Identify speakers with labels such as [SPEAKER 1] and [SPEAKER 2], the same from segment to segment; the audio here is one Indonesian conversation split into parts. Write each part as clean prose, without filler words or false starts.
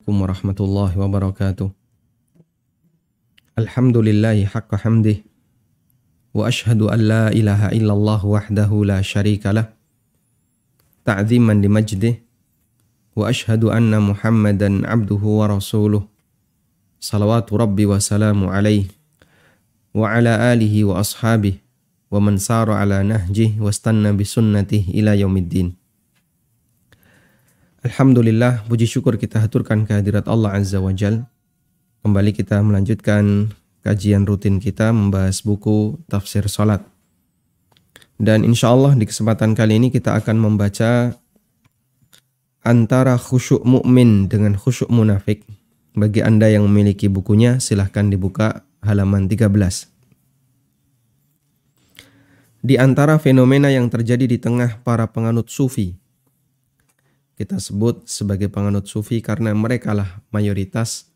[SPEAKER 1] Warahmatullahi wabarakatuh. Alhamdulillahi haqqa hamdih. Wa ashhadu an la ilaha illallah wahdahu la syarika lah. Ta'ziman li majdih. Wa ashhadu anna Muhammadan abduhu wa rasuluh. Salawatu rabbi wa salamu alaih. Wa ala alihi wa ashabih. Wa man sara ala nahjih wa stanna bisunnatih ila yaumiddin. Alhamdulillah, puji syukur kita haturkan kehadirat Allah Azza wa Jal. Kembali kita melanjutkan kajian rutin kita membahas buku Tafsir Salat. Dan insya Allah di kesempatan kali ini kita akan membaca antara khusyuk mukmin dengan khusyuk munafik. Bagi Anda yang memiliki bukunya, silahkan dibuka halaman 13. Di antara fenomena yang terjadi di tengah para penganut sufi, kita sebut sebagai penganut sufi karena merekalah mayoritas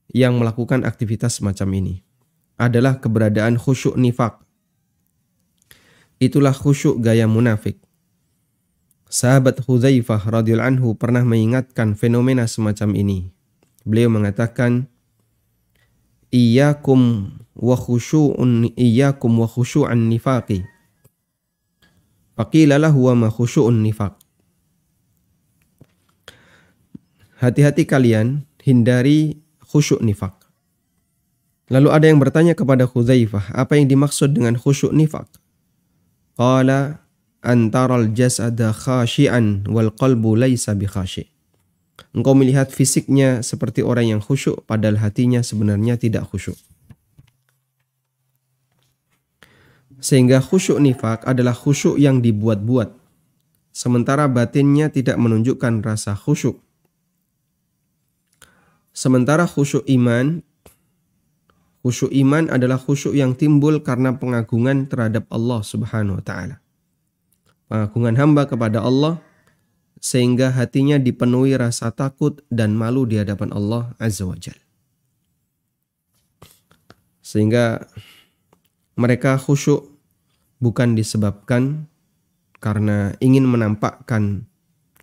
[SPEAKER 1] yang melakukan aktivitas semacam ini, adalah keberadaan khusyuk nifak. Itulah khusyuk gaya munafik. Sahabat Hudzaifah radhiyallahu anhu pernah mengingatkan fenomena semacam ini. Beliau mengatakan, Iyyakum wa khusyu'an nifaqi. Faqila lahu wa ma khusyu'un nifaq. Hati-hati kalian, hindari khusyuk nifak. Lalu ada yang bertanya kepada Hudzaifah, apa yang dimaksud dengan khusyuk nifak? Qala antaral jasada khashi'an wal qalbu laisa bi khashi'. Engkau melihat fisiknya seperti orang yang khusyuk, padahal hatinya sebenarnya tidak khusyuk. Sehingga khusyuk nifak adalah khusyuk yang dibuat-buat, sementara batinnya tidak menunjukkan rasa khusyuk. Sementara khusyuk iman adalah khusyuk yang timbul karena pengagungan terhadap Allah Subhanahu wa Ta'ala. Pengagungan hamba kepada Allah sehingga hatinya dipenuhi rasa takut dan malu di hadapan Allah Azza wa Jalla. Sehingga mereka khusyuk bukan disebabkan karena ingin menampakkan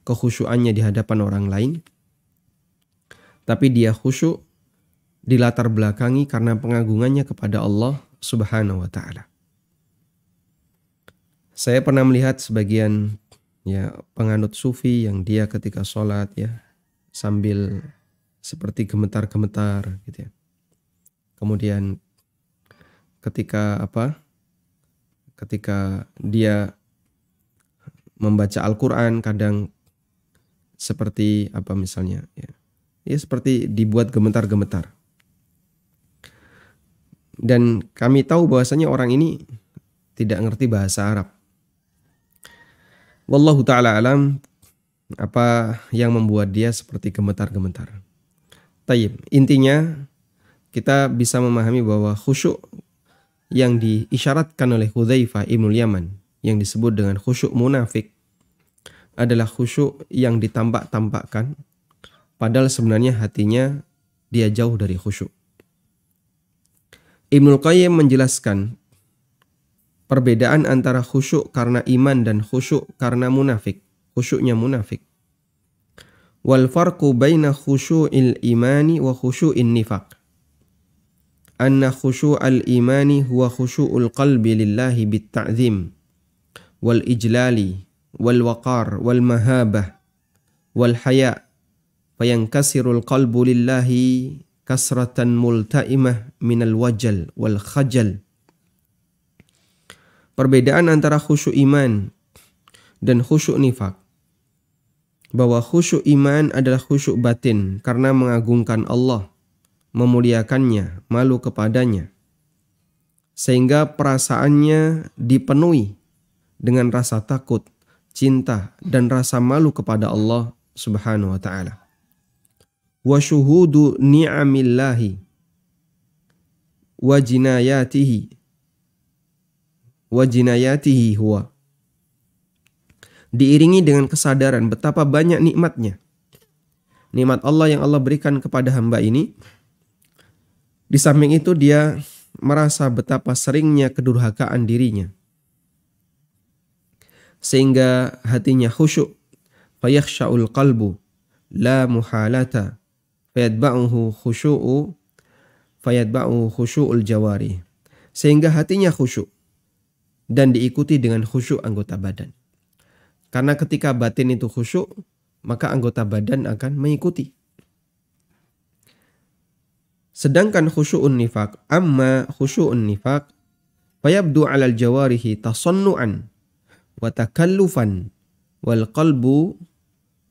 [SPEAKER 1] kekhusyuannya di hadapan orang lain, tapi dia khusyuk dilatar belakangi karena pengagungannya kepada Allah Subhanahu wa Ta'ala. Saya pernah melihat sebagian penganut sufi yang dia ketika sholat sambil seperti gemetar-gemetar gitu ya. Kemudian ketika dia membaca Al-Quran kadang seperti misalnya seperti dibuat gemetar-gemetar. Dan kami tahu bahwasanya orang ini tidak ngerti bahasa Arab. Wallahu ta'ala alam apa yang membuat dia seperti gemetar-gemetar. Tayyib, intinya kita bisa memahami bahwa khusyuk yang diisyaratkan oleh Hudzaifah Ibnul Yaman yang disebut dengan khusyuk munafik adalah khusyuk yang ditampak-tampakkan, padahal sebenarnya hatinya dia jauh dari khusyuk. Ibnul Qayyim menjelaskan perbedaan antara khusyuk karena iman dan khusyuk karena munafik. Khusyuknya munafik. Wal farqu baina khusyu'il imani wa khusyu'in nifaq. Anna khusyu'al imani huwa khusyu'ul qalbi lillahi bit ta'zim wal ijlali wal waqar wal mahabah wal haya'. Fayankasirul qalbu lillahi kasratan multaimah minal wajal wal khajal. Perbedaan antara khusyuk iman dan khusyuk nifak, bahwa khusyuk iman adalah khusyuk batin karena mengagungkan Allah, memuliakannya, malu kepadanya, sehingga perasaannya dipenuhi dengan rasa takut, cinta, dan rasa malu kepada Allah Subhanahu wa Ta'ala. Wa syuhudu ni'amillahi wa jinayatihi huwa. Diiringi dengan kesadaran betapa banyak nikmatnya. Nikmat Allah yang Allah berikan kepada hamba ini. Di samping itu dia merasa betapa seringnya kedurhakaan dirinya. Sehingga hatinya khusyuk. Fayakhsha'ul qalbu la muhalata fayatba'uhu khusyu'ul jawari, sehingga hatinya khusyuk dan diikuti dengan khusyuk anggota badan. Karena ketika batin itu khusyuk, maka anggota badan akan mengikuti. Sedangkan khusyu'un nifaq, amma khusyu'un nifaq fayabdu 'alal jawarihi tasannu'an wa takallufan wal qalbu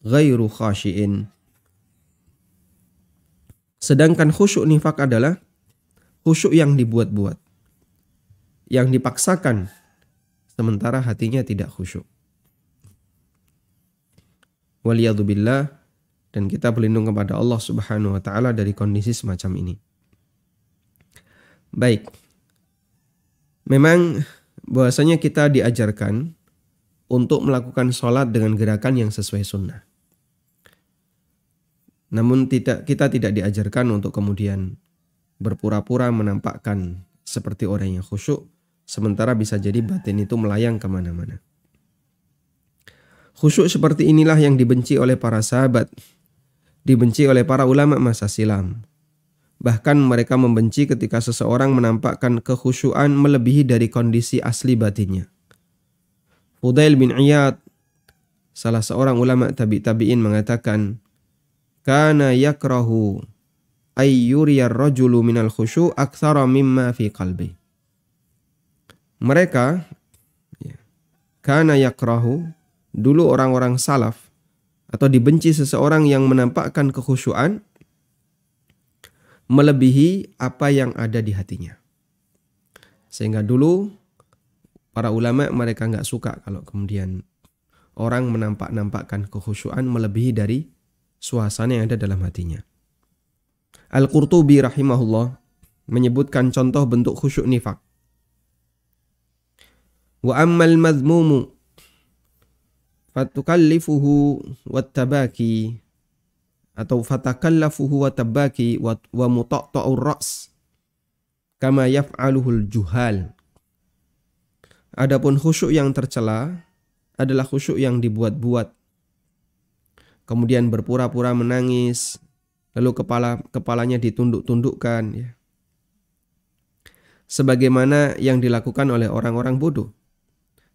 [SPEAKER 1] ghairu khashi'in. Sedangkan khusyuk nifaq adalah khusyuk yang dibuat-buat, yang dipaksakan, sementara hatinya tidak khusyuk. Waliyadzubillah, dan kita berlindung kepada Allah Subhanahu wa taala dari kondisi semacam ini. Baik. Memang bahwasanya kita diajarkan untuk melakukan sholat dengan gerakan yang sesuai sunnah. Namun kita tidak diajarkan untuk kemudian berpura-pura menampakkan seperti orang yang khusyuk, sementara bisa jadi batin itu melayang kemana-mana. Khusyuk seperti inilah yang dibenci oleh para sahabat, dibenci oleh para ulama masa silam. Bahkan mereka membenci ketika seseorang menampakkan kekhusyuan melebihi dari kondisi asli batinnya. Fudail bin Iyad, salah seorang ulama tabi'in mengatakan, kana yakrahu ayyuriyar rajulu minal khusyu' aktsara mimma fi qalbi. Mereka kana yakrahu, dulu orang-orang salaf, atau dibenci seseorang yang menampakkan kekhusyuan melebihi apa yang ada di hatinya. Sehingga dulu para ulama mereka nggak suka kalau kemudian orang menampakkan kekhusyuan melebihi dari suasana yang ada dalam hatinya. Al-Qurtubi rahimahullah menyebutkan contoh bentuk khusyuk nifaq. Wa ammal madhmumu fatukallifuhu wattabaki, atau fatakallafuhu wattabaki wa mutaqta'ur ra's kama yaf'aluhul juhal. Adapun khusyuk yang tercela adalah khusyuk yang dibuat-buat, kemudian berpura-pura menangis, lalu kepalanya ditunduk-tundukkan, ya. Sebagaimana yang dilakukan oleh orang-orang bodoh.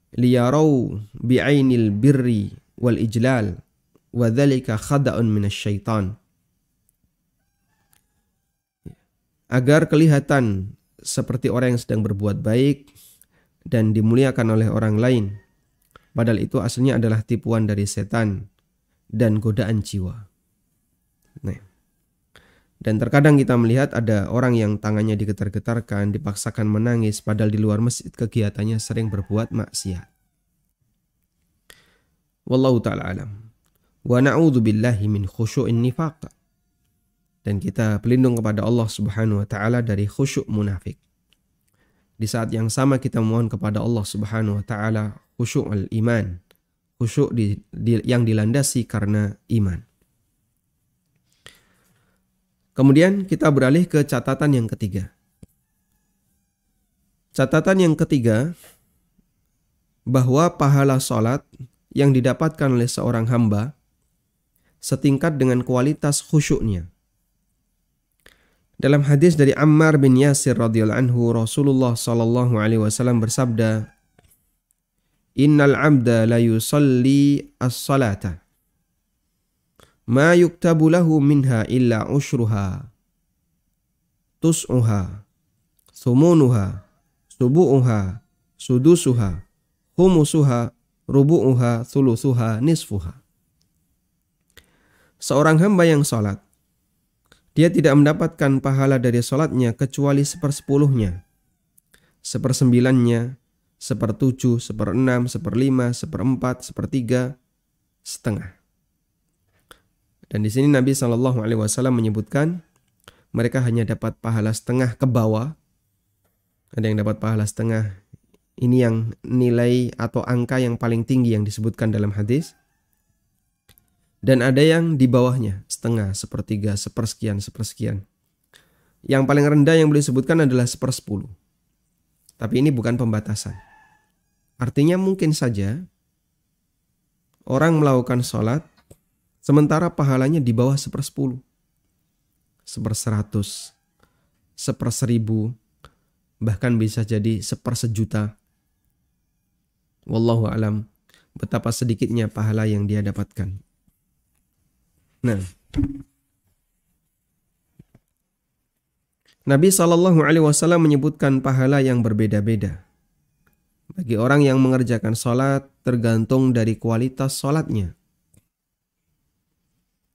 [SPEAKER 1] Liyarau bi'ainil birri wal ijlal wa dzalika khada'un minasyaitan. Agar kelihatan seperti orang yang sedang berbuat baik dan dimuliakan oleh orang lain, padahal itu aslinya adalah tipuan dari setan dan godaan jiwa. Nah, dan terkadang kita melihat ada orang yang tangannya digetar-getarkan, dipaksakan menangis, padahal di luar masjid kegiatannya sering berbuat maksiat. Wallahu ta'ala alam. Wa na'udzu billahi min khusyu'in nifaq. Dan kita berlindung kepada Allah Subhanahu wa taala dari khusyuk munafik. Di saat yang sama kita mohon kepada Allah Subhanahu wa taala khusyuk al-iman, khusyuk yang dilandasi karena iman. Kemudian kita beralih ke catatan yang ketiga. Catatan yang ketiga, bahwa pahala sholat yang didapatkan oleh seorang hamba setingkat dengan kualitas khusyuknya. Dalam hadis dari Ammar bin Yasir radhiyallahu anhu, Rasulullah sallallahu alaihi wasallam bersabda, "Innal 'abda la yusalli as-salata ma yuktabu lahu minha illa ushruha tus'uha thumunuha subu'uha sudusuha humusuha rubu'uha thuluthuha nisfuha." Seorang hamba yang salat, dia tidak mendapatkan pahala dari salatnya kecuali 1/10-nya, 1/9-nya, 1/7, 1/6, 1/5, 1/4, 1/3, setengah. Dan di sini Nabi SAW menyebutkan mereka hanya dapat pahala setengah ke bawah. Ada yang dapat pahala setengah. Ini yang nilai atau angka yang paling tinggi yang disebutkan dalam hadis. Dan ada yang di bawahnya, setengah, 1/3, 1/sekian, 1/sekian. Yang paling rendah yang boleh disebutkan adalah 1/10. Tapi ini bukan pembatasan. Artinya mungkin saja orang melakukan sholat sementara pahalanya di bawah 1/10. 1/100, 1/1000, bahkan bisa jadi 1/1.000.000. Wallahu alam, betapa sedikitnya pahala yang dia dapatkan. Nah, Nabi SAW menyebutkan pahala yang berbeda-beda. Bagi orang yang mengerjakan sholat tergantung dari kualitas sholatnya.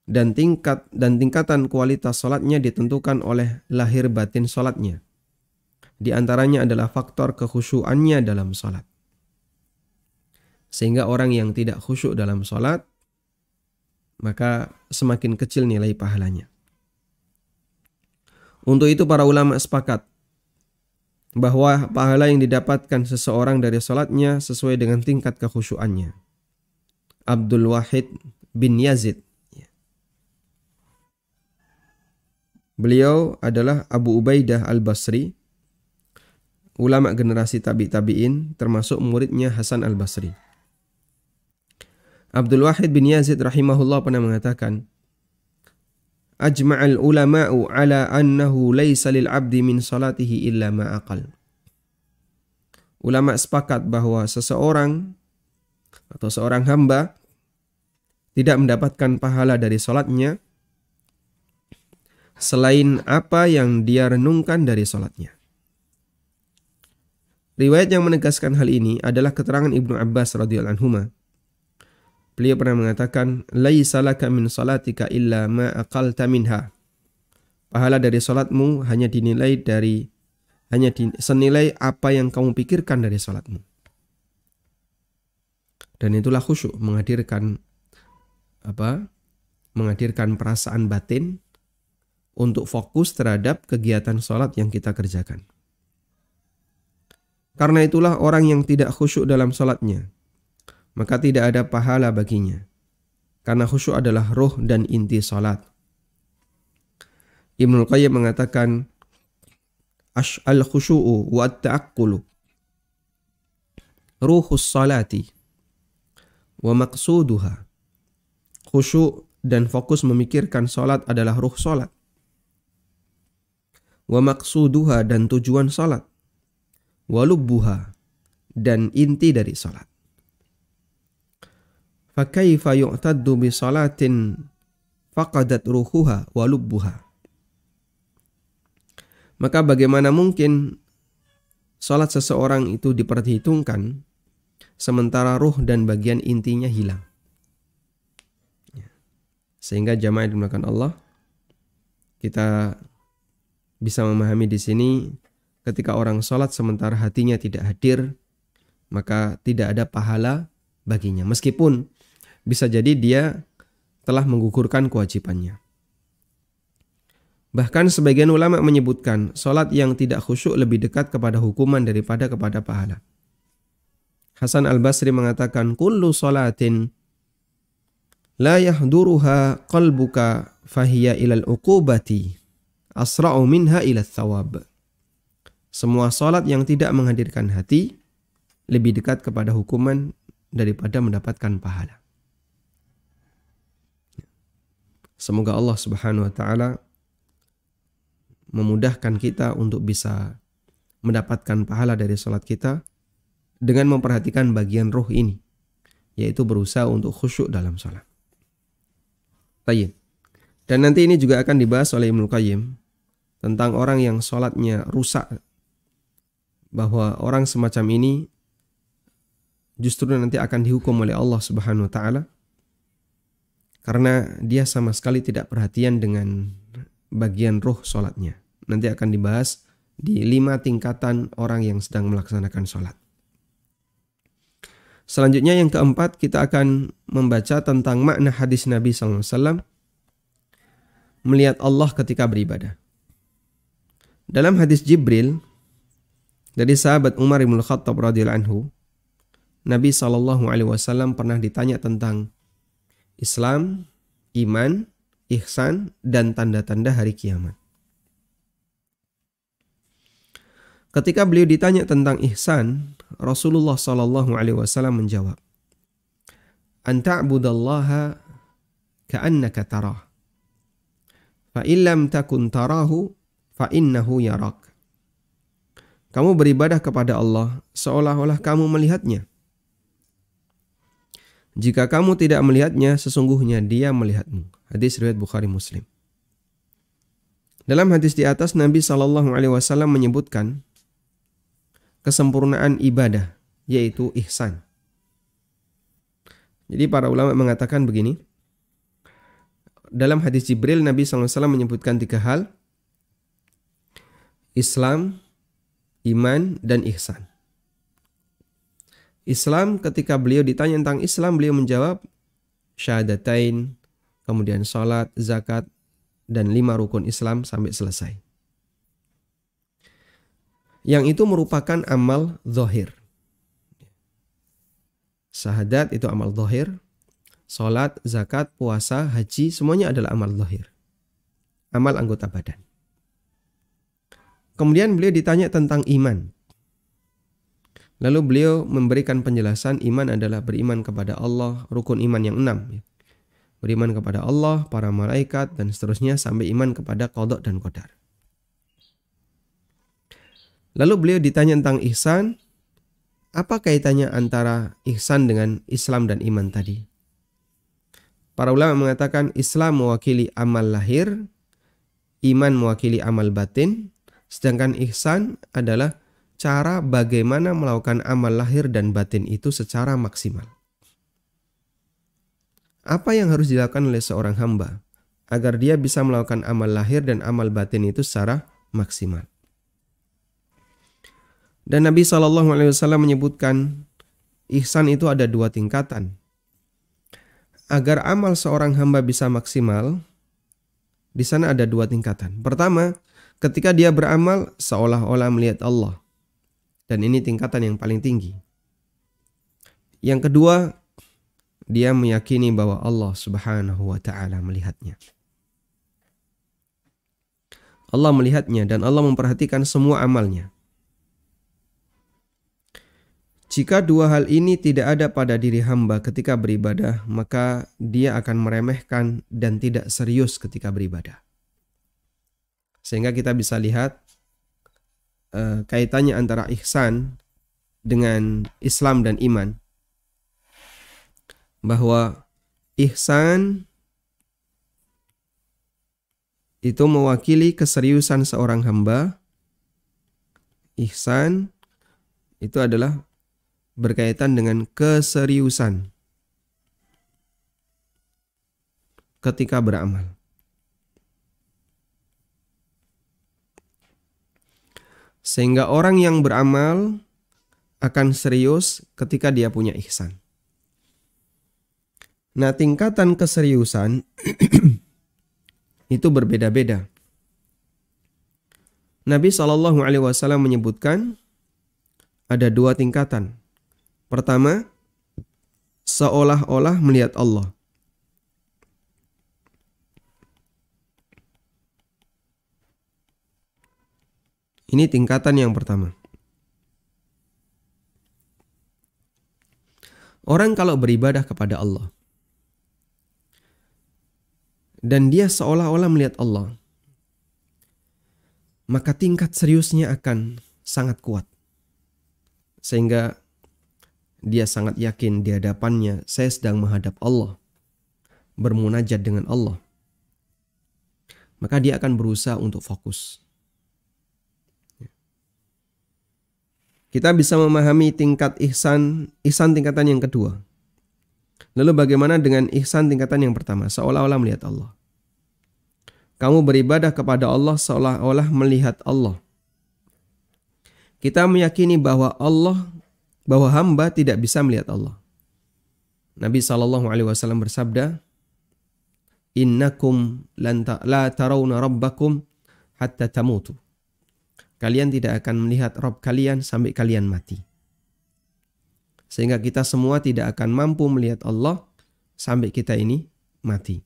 [SPEAKER 1] Dan tingkatan kualitas sholatnya ditentukan oleh lahir batin sholatnya. Di antaranya adalah faktor kekhusyuannya dalam sholat. Sehingga orang yang tidak khusyuk dalam sholat, maka semakin kecil nilai pahalanya. Untuk itu para ulama sepakat bahwa pahala yang didapatkan seseorang dari sholatnya sesuai dengan tingkat kekhusyuannya. Abdul Wahid bin Yazid, beliau adalah Abu Ubaidah al-Basri, ulama generasi tabi'in, termasuk muridnya Hasan al-Basri. Abdul Wahid bin Yazid rahimahullah pernah mengatakan, Ajma'al ulama'u ala annahu laysa lil 'abdi min salatihi illa ma aqal. Ulama sepakat bahwa seseorang atau seorang hamba tidak mendapatkan pahala dari salatnya selain apa yang dia renungkan dari salatnya. Riwayat yang menegaskan hal ini adalah keterangan Ibnu Abbas radhiyallahu anhuma. Beliau pernah mengatakan, laisa laka min salatika illa ma aqalta minha. Pahala dari salatmu hanya senilai apa yang kamu pikirkan dari salatmu. Dan itulah khusyuk, menghadirkan perasaan batin untuk fokus terhadap kegiatan salat yang kita kerjakan. Karena itulah orang yang tidak khusyuk dalam salatnya, maka tidak ada pahala baginya. Karena khusyuk adalah ruh dan inti salat. Ibnul Qayyim mengatakan, al-khusyu'u wa at-ta'aqqulu ruhus salati wa maqsuduha. Khusyuk dan fokus memikirkan salat adalah ruh salat. Wa maqsuduha, dan tujuan salat. Wa lubbuha, dan inti dari salat. Fakaifa yu'taddu bi salatin faqadat ruhuha wa lubbuha. Maka bagaimana mungkin salat seseorang itu diperhitungkan sementara ruh dan bagian intinya hilang. Sehingga jamaah yang dimuliakan Allah, kita bisa memahami di sini ketika orang salat sementara hatinya tidak hadir, maka tidak ada pahala baginya. Meskipun bisa jadi dia telah menggugurkan kewajibannya. Bahkan sebagian ulama menyebutkan salat yang tidak khusyuk lebih dekat kepada hukuman daripada kepada pahala. Hasan al-Basri mengatakan, kullu salatin la yahduruha qalbuka fahiya ilal uqubati asra'u minha ila thawab. Semua salat yang tidak menghadirkan hati lebih dekat kepada hukuman daripada mendapatkan pahala. Semoga Allah Subhanahu wa taala memudahkan kita untuk bisa mendapatkan pahala dari salat kita dengan memperhatikan bagian ruh ini, yaitu berusaha untuk khusyuk dalam salat. Baik. Dan nanti ini juga akan dibahas oleh Ibnu Qayyim tentang orang yang salatnya rusak, bahwa orang semacam ini justru nanti akan dihukum oleh Allah Subhanahu wa taala karena dia sama sekali tidak perhatian dengan bagian ruh salatnya. Nanti akan dibahas di 5 tingkatan orang yang sedang melaksanakan salat. Selanjutnya yang keempat, kita akan membaca tentang makna hadis Nabi SAW melihat Allah ketika beribadah. Dalam hadis Jibril dari sahabat Umar bin Khattab radhiyallahu anhu, Nabi SAW pernah ditanya tentang Islam, iman, ihsan, dan tanda-tanda hari kiamat. Ketika beliau ditanya tentang ihsan, Rasulullah SAW menjawab, "An ta'budallaha ka'annaka tarah, Fa illam takun tarahu fa innahu yarak. Kamu beribadah kepada Allah seolah-olah kamu melihatnya. Jika kamu tidak melihatnya, sesungguhnya Dia melihatmu. Hadis riwayat Bukhari Muslim. Dalam hadis di atas, Nabi SAW menyebutkan kesempurnaan ibadah, yaitu ihsan. Jadi para ulama mengatakan begini. Dalam hadis Jibril, Nabi SAW menyebutkan 3 hal. Islam, iman, dan ihsan. Islam, ketika beliau ditanya tentang Islam, beliau menjawab syahadatain, kemudian salat, zakat, dan 5 rukun Islam sampai selesai. Yang itu merupakan amal zahir. Syahadat itu amal zahir, salat, zakat, puasa, haji, semuanya adalah amal zahir. Amal anggota badan. Kemudian beliau ditanya tentang iman. Lalu beliau memberikan penjelasan iman adalah beriman kepada Allah, rukun iman yang 6. Beriman kepada Allah, para malaikat, dan seterusnya sampai iman kepada qada dan qadar. Lalu beliau ditanya tentang ihsan, apa kaitannya antara ihsan dengan Islam dan iman tadi? Para ulama mengatakan Islam mewakili amal lahir, iman mewakili amal batin, sedangkan ihsan adalah cara bagaimana melakukan amal lahir dan batin itu secara maksimal. Apa yang harus dilakukan oleh seorang hamba agar dia bisa melakukan amal lahir dan amal batin itu secara maksimal? Dan Nabi SAW menyebutkan ihsan itu ada 2 tingkatan. Agar amal seorang hamba bisa maksimal, di sana ada 2 tingkatan. Pertama, ketika dia beramal seolah-olah melihat Allah. Dan ini tingkatan yang paling tinggi. Yang kedua, dia meyakini bahwa Allah Subhanahu wa ta'ala melihatnya. Allah melihatnya dan Allah memperhatikan semua amalnya. Jika 2 hal ini tidak ada pada diri hamba ketika beribadah, maka dia akan meremehkan dan tidak serius ketika beribadah. Sehingga kita bisa lihat kaitannya antara ihsan dengan Islam dan iman. Bahwa ihsan itu mewakili keseriusan seorang hamba. Ihsan itu adalah berkaitan dengan keseriusan ketika beramal. Sehingga orang yang beramal akan serius ketika dia punya ihsan. Nah, tingkatan keseriusan itu berbeda-beda. Nabi SAW menyebutkan ada 2 tingkatan. Pertama, seolah-olah melihat Allah. Ini tingkatan yang pertama. Orang kalau beribadah kepada Allah dan dia seolah-olah melihat Allah, maka tingkat seriusnya akan sangat kuat. Sehingga dia sangat yakin di hadapannya, saya sedang menghadap Allah, bermunajat dengan Allah. Maka dia akan berusaha untuk fokus. Kita bisa memahami tingkat ihsan tingkatan yang kedua. Lalu bagaimana dengan ihsan tingkatan yang pertama? Seolah-olah melihat Allah. Kamu beribadah kepada Allah seolah-olah melihat Allah. Kita meyakini bahwa hamba tidak bisa melihat Allah. Nabi SAW bersabda, Innakum la tarawna rabbakum hatta tamutu. Kalian tidak akan melihat Rabb kalian sampai kalian mati. Sehingga kita semua tidak akan mampu melihat Allah sampai kita ini mati.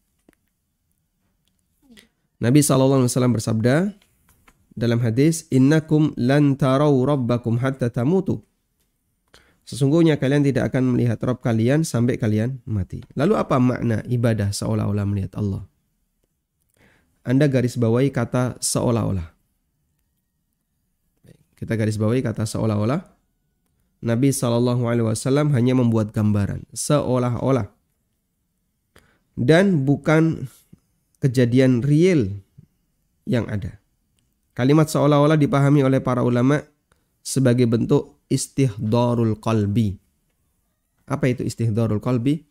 [SPEAKER 1] Nabi SAW bersabda dalam hadis, Innakum lan taraw rabbakum hatta tamutu. Sesungguhnya kalian tidak akan melihat Rabb kalian sampai kalian mati. Lalu apa makna ibadah seolah-olah melihat Allah? Anda garis bawahi kata seolah-olah. Kita garis bawahi kata seolah-olah. Nabi SAW hanya membuat gambaran seolah-olah dan bukan kejadian real yang ada. Kalimat seolah-olah dipahami oleh para ulama sebagai bentuk istihdharul qalbi. Apa itu istihdharul qalbi?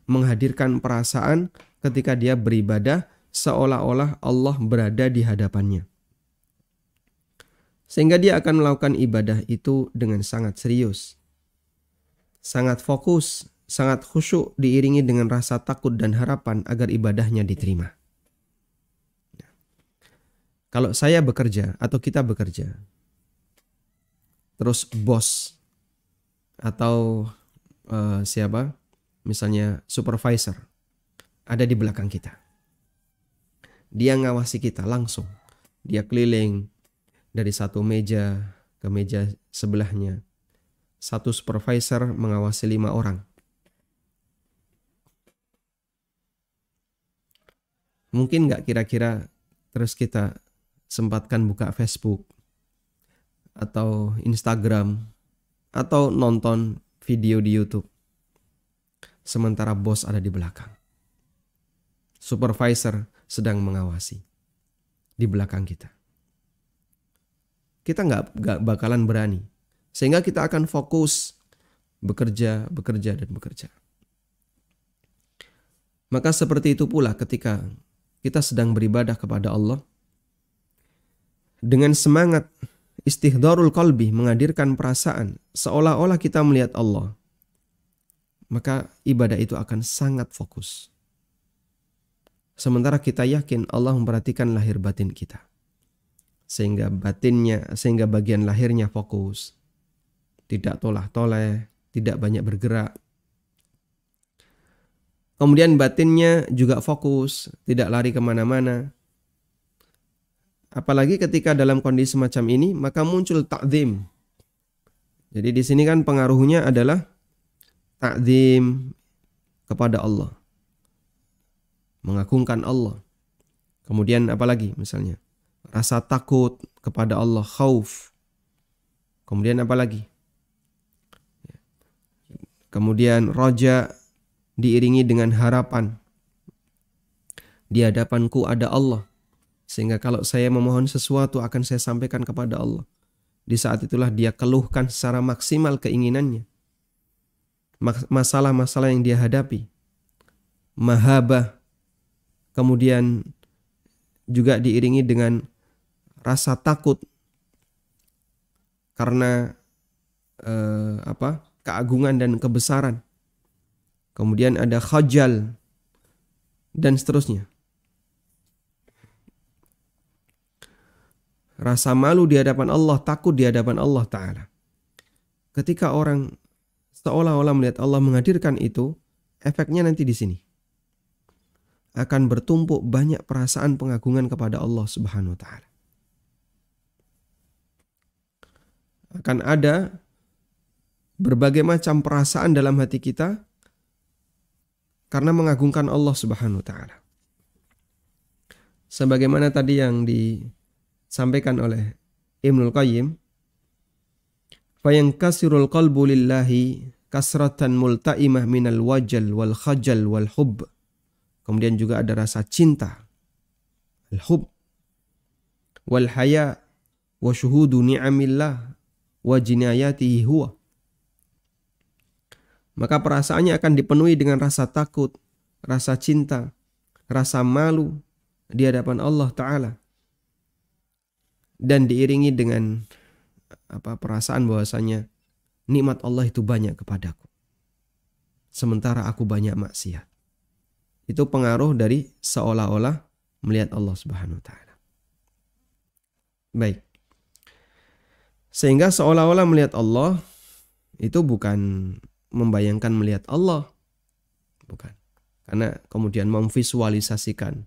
[SPEAKER 1] Menghadirkan perasaan ketika dia beribadah seolah-olah Allah berada di hadapannya. Sehingga dia akan melakukan ibadah itu dengan sangat serius, sangat fokus, sangat khusyuk, diiringi dengan rasa takut dan harapan agar ibadahnya diterima. Kalau saya bekerja atau kita bekerja, terus bos atau siapa, misalnya supervisor, ada di belakang kita. Dia ngawasi kita langsung. Dia keliling dari satu meja ke meja sebelahnya. Satu supervisor mengawasi 5 orang. Mungkin nggak kira-kira terus kita sempatkan buka Facebook atau Instagram atau nonton video di YouTube sementara bos ada di belakang. Supervisor sedang mengawasi di belakang kita. Kita nggak bakalan berani. Sehingga kita akan fokus bekerja, dan bekerja. Maka seperti itu pula ketika kita sedang beribadah kepada Allah, dengan semangat istihdharul qalbi, menghadirkan perasaan seolah-olah kita melihat Allah, maka ibadah itu akan sangat fokus. Sementara kita yakin Allah memperhatikan lahir batin kita. Sehingga bagian lahirnya fokus. Tidak tolah-toleh, tidak banyak bergerak. Kemudian batinnya juga fokus, tidak lari kemana-mana. Apalagi ketika dalam kondisi semacam ini, maka muncul ta'zim. Jadi di sini kan pengaruhnya adalah ta'zim kepada Allah. Mengagungkan Allah. Kemudian apalagi misalnya? Rasa takut kepada Allah, khauf. Kemudian apalagi? Kemudian roja diiringi dengan harapan. Di hadapanku ada Allah. Sehingga kalau saya memohon sesuatu akan saya sampaikan kepada Allah. Di saat itulah dia keluhkan secara maksimal keinginannya. Masalah-masalah yang dia hadapi. Mahabah. Kemudian juga diiringi dengan rasa takut karena keagungan dan kebesaran. Kemudian ada khajal dan seterusnya. Rasa malu di hadapan Allah, takut di hadapan Allah Ta'ala. Ketika orang seolah-olah melihat Allah menghadirkan itu, efeknya nanti di sini. Akan bertumpuk banyak perasaan pengagungan kepada Allah Subhanahu wa Ta'ala. Akan ada berbagai macam perasaan dalam hati kita karena mengagungkan Allah Subhanahu wa Ta'ala. Sebagaimana tadi yang disampaikan oleh Ibnul Qayyim, fayankasirul qalbu lillahi kasratan multa'imah minal wajal wal khajal wal hubb. Kemudian juga ada rasa cinta, al-hub, wal haya, wa syuhudu ni'amillah, wa jinayatihi huwa. Maka perasaannya akan dipenuhi dengan rasa takut, rasa cinta, rasa malu di hadapan Allah Ta'ala. Dan diiringi dengan perasaan bahwasanya nikmat Allah itu banyak kepadaku. Sementara aku banyak maksiat. Itu pengaruh dari seolah-olah melihat Allah Subhanahu wa Ta'ala. Baik. Sehingga seolah-olah melihat Allah itu bukan membayangkan melihat Allah. Bukan. Karena kemudian memvisualisasikan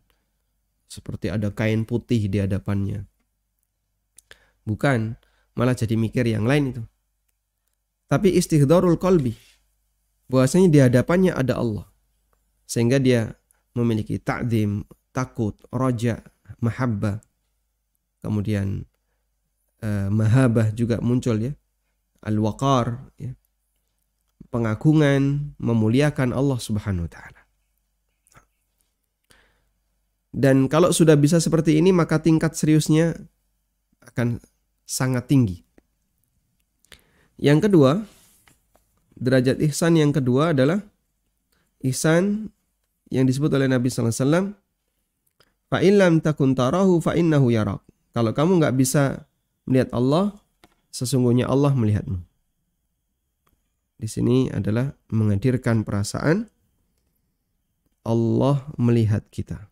[SPEAKER 1] seperti ada kain putih di hadapannya. Bukan. Malah jadi mikir yang lain itu. Tapi istihdharul qalbi. Bahwasanya di hadapannya ada Allah. Sehingga dia memiliki ta'zim, takut, roja, mahabbah, kemudian mahabah juga muncul ya, al-waqar ya, pengagungan, memuliakan Allah Subhanahu wa taala. Dan kalau sudah bisa seperti ini, maka tingkat seriusnya akan sangat tinggi. Yang kedua, derajat ihsan yang kedua adalah ihsan yang disebut oleh Nabi sallallahu alaihi wasallam, fa in lam takun tarahu fa innahu yarak. Kalau kamu nggak bisa melihat Allah, sesungguhnya Allah melihatmu. Di sini adalah menghadirkan perasaan Allah melihat kita.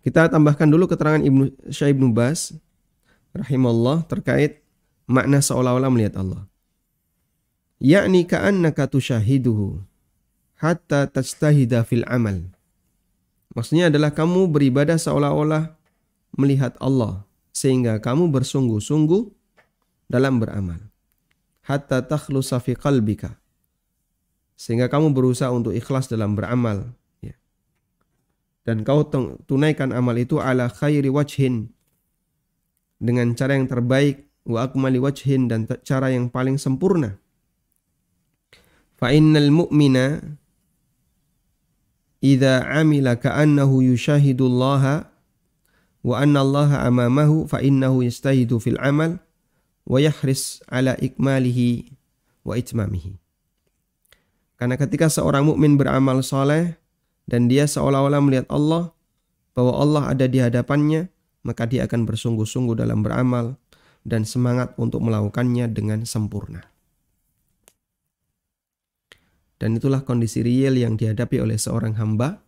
[SPEAKER 1] Kita tambahkan dulu keterangan Syekh Ibnu Baz rahimahullah terkait makna seolah-olah melihat Allah. Yakni ka'annaka tusyahiduhu hatta tajtahida fil amal. Maksudnya adalah kamu beribadah seolah-olah melihat Allah sehingga kamu bersungguh-sungguh dalam beramal. Hatta takhlusa fi qalbika. Sehingga kamu berusaha untuk ikhlas dalam beramal. Dan kau tunaikan amal itu ala khairi wajhin, dengan cara yang terbaik, wa akmali wajhin, dan cara yang paling sempurna. Fa innal mu'mina idza amila ka'annahu yushahidu Allah wa anna Allah amamahu fa innahu yastahidu fil amal wa yahris ala ikmalihi wa itmamihi. Karena ketika seorang mukmin beramal saleh dan dia seolah-olah melihat Allah, bahwa Allah ada di hadapannya, maka dia akan bersungguh-sungguh dalam beramal dan semangat untuk melakukannya dengan sempurna. Dan itulah kondisi real yang dihadapi oleh seorang hamba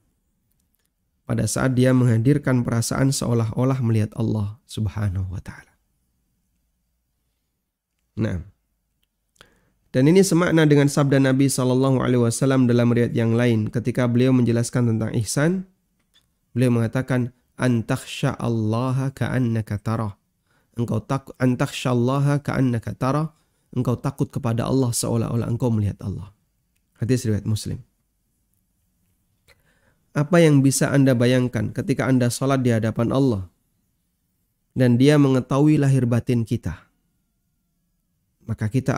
[SPEAKER 1] pada saat dia menghadirkan perasaan seolah-olah melihat Allah Subhanahu wa taala. Nah, dan ini semakna dengan sabda Nabi SAW dalam riwayat yang lain ketika beliau menjelaskan tentang ihsan. Beliau mengatakan, antakhsya'allaha ka'annaka tarah. Antakhsya'allaha ka'annaka tarah. Engkau takut kepada Allah seolah-olah engkau melihat Allah. Hadis riwayat Muslim. Apa yang bisa Anda bayangkan ketika Anda salat di hadapan Allah dan Dia mengetahui lahir batin kita? Maka kita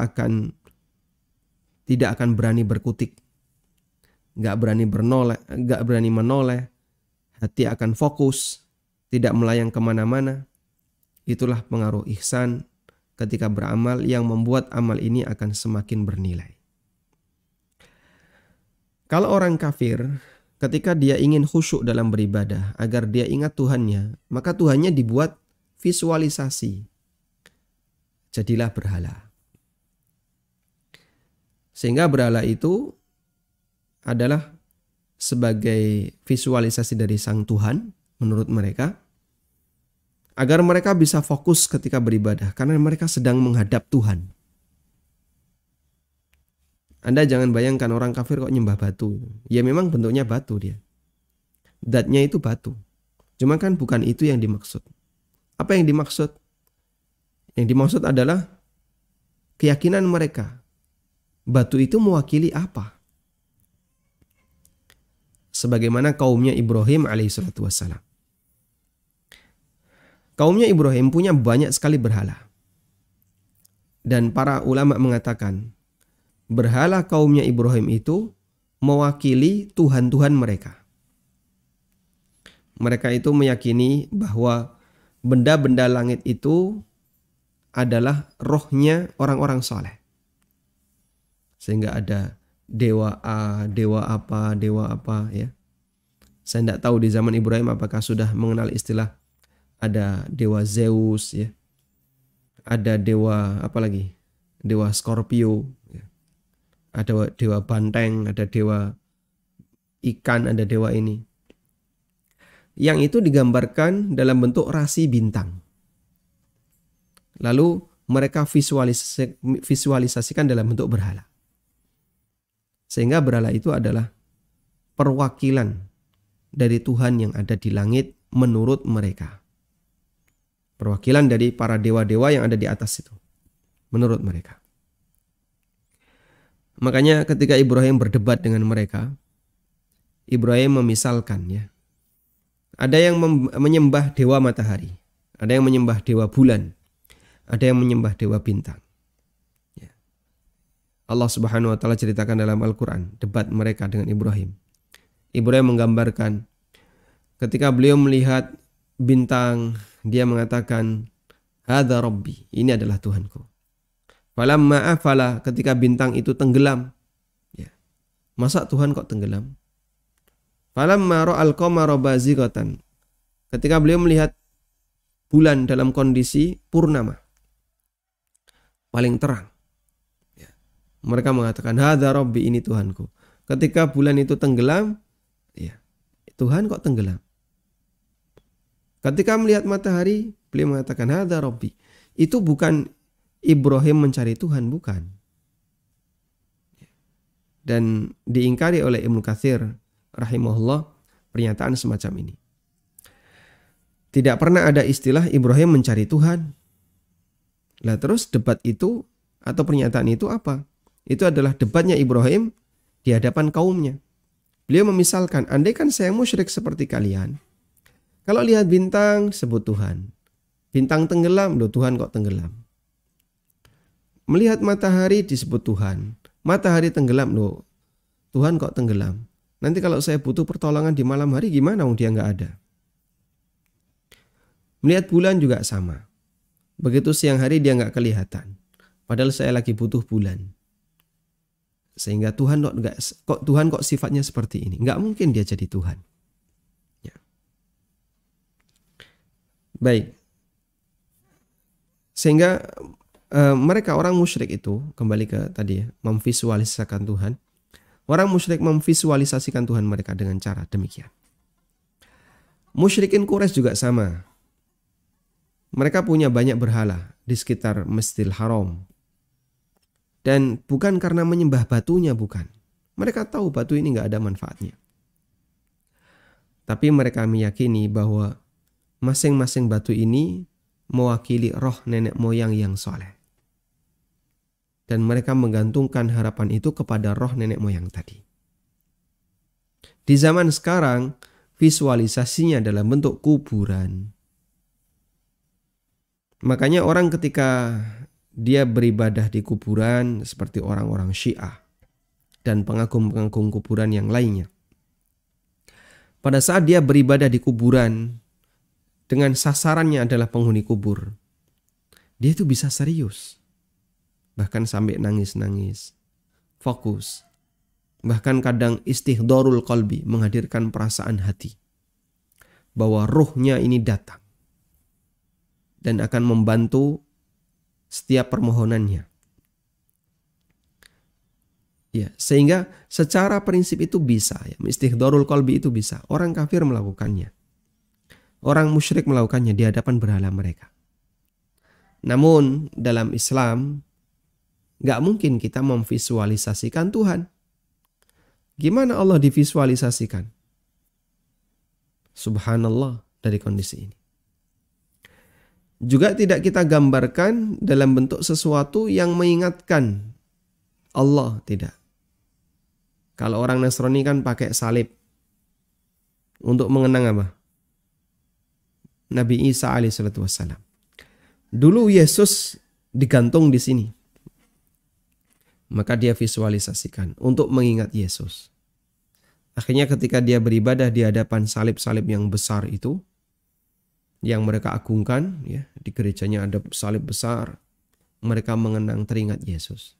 [SPEAKER 1] tidak akan berani berkutik, gak berani menoleh, hati akan fokus, tidak melayang kemana-mana. Itulah pengaruh ihsan ketika beramal yang membuat amal ini akan semakin bernilai. Kalau orang kafir, ketika dia ingin khusyuk dalam beribadah, agar dia ingat Tuhannya, maka Tuhannya dibuat visualisasi. Jadilah berhala. Sehingga berhala itu adalah sebagai visualisasi dari Sang Tuhan menurut mereka, agar mereka bisa fokus ketika beribadah karena mereka sedang menghadap Tuhan. Anda jangan bayangkan orang kafir kok nyembah batu. Ya memang bentuknya batu dia. Zatnya itu batu. Cuma kan bukan itu yang dimaksud. Apa yang dimaksud? Yang dimaksud adalah keyakinan mereka. Batu itu mewakili apa? Sebagaimana kaumnya Ibrahim alaihissalatu wassalam. Kaumnya Ibrahim punya banyak sekali berhala. Dan para ulama mengatakan, berhala kaumnya Ibrahim itu mewakili Tuhan-Tuhan mereka. Mereka itu meyakini bahwa benda-benda langit itu adalah rohnya orang-orang saleh. Sehingga ada dewa A, dewa apa ya. Saya tidak tahu di zaman Ibrahim apakah sudah mengenal istilah ada dewa Zeus ya. Ada dewa apa lagi? Dewa Scorpio ya. Ada dewa banteng, ada dewa ikan, ada dewa ini. Yang itu digambarkan dalam bentuk rasi bintang. Lalu mereka visualisasikan dalam bentuk berhala. Sehingga berhala itu adalah perwakilan dari Tuhan yang ada di langit menurut mereka. Perwakilan dari para dewa-dewa yang ada di atas itu menurut mereka. Makanya ketika Ibrahim berdebat dengan mereka, Ibrahim memisalkan ya. Ada yang menyembah dewa matahari, ada yang menyembah dewa bulan, ada yang menyembah dewa bintang. Ya. Allah Subhanahu wa taala ceritakan dalam Al-Qur'an debat mereka dengan Ibrahim. Ibrahim menggambarkan ketika beliau melihat bintang, dia mengatakan, "Hadza Rabbi," ini adalah Tuhanku. Falamma afala, ketika bintang itu tenggelam. Ya. Masa Tuhan kok tenggelam? Falamma ra'al qamara bazighatan, ketika beliau melihat bulan dalam kondisi purnama, paling terang. Ya. Mereka mengatakan, "Hadza Rabbi," ini Tuhanku. Ketika bulan itu tenggelam, ya, Tuhan kok tenggelam? Ketika melihat matahari, beliau mengatakan, "Hadza Rabbi." Itu bukan Ibrahim mencari Tuhan, bukan. Dan diingkari oleh Ibnu Katsir rahimahullah pernyataan semacam ini. Tidak pernah ada istilah Ibrahim mencari Tuhan. Lah terus debat itu atau pernyataan itu apa? Itu adalah debatnya Ibrahim di hadapan kaumnya. Beliau memisalkan, andai kan saya musyrik seperti kalian, kalau lihat bintang sebut Tuhan. Bintang tenggelam, loh Tuhan kok tenggelam. Melihat matahari disebut Tuhan. Matahari tenggelam, loh Tuhan kok tenggelam. Nanti kalau saya butuh pertolongan di malam hari gimana? Dia nggak ada. Melihat bulan juga sama. Begitu siang hari dia nggak kelihatan. Padahal saya lagi butuh bulan. Sehingga Tuhan kok sifatnya seperti ini. Nggak mungkin dia jadi Tuhan. Ya. Baik. Sehingga mereka orang musyrik itu, kembali ke tadi ya, memvisualisasikan Tuhan. Orang musyrik memvisualisasikan Tuhan mereka dengan cara demikian. Musyrikin Quraisy juga sama. Mereka punya banyak berhala di sekitar Masjidil Haram. Dan bukan karena menyembah batunya, bukan. Mereka tahu batu ini nggak ada manfaatnya. Tapi mereka meyakini bahwa masing-masing batu ini mewakili roh nenek moyang yang soleh. Dan mereka menggantungkan harapan itu kepada roh nenek moyang tadi. Di zaman sekarang, visualisasinya dalam bentuk kuburan. Makanya orang ketika dia beribadah di kuburan seperti orang-orang Syiah dan pengagum-pengagum kuburan yang lainnya. Pada saat dia beribadah di kuburan dengan sasarannya adalah penghuni kubur, dia itu bisa serius. Bahkan sampai nangis-nangis, fokus. Bahkan kadang istihdorul qalbi, menghadirkan perasaan hati. Bahwa ruhnya ini datang. Dan akan membantu setiap permohonannya. Ya, sehingga secara prinsip itu bisa. Ya, istihdorul qalbi itu bisa. Orang kafir melakukannya. Orang musyrik melakukannya di hadapan berhala mereka. Namun dalam Islam, gak mungkin kita memvisualisasikan Tuhan. Gimana Allah divisualisasikan? Subhanallah dari kondisi ini. Juga tidak kita gambarkan dalam bentuk sesuatu yang mengingatkan Allah, tidak. Kalau orang Nasrani kan pakai salib untuk mengenang apa? Nabi Isa alaihissalatu wassalam. Dulu Yesus digantung di sini. Maka dia visualisasikan untuk mengingat Yesus. Akhirnya ketika dia beribadah di hadapan salib-salib yang besar itu, yang mereka agungkan, ya, di gerejanya ada salib besar, mereka mengenang teringat Yesus.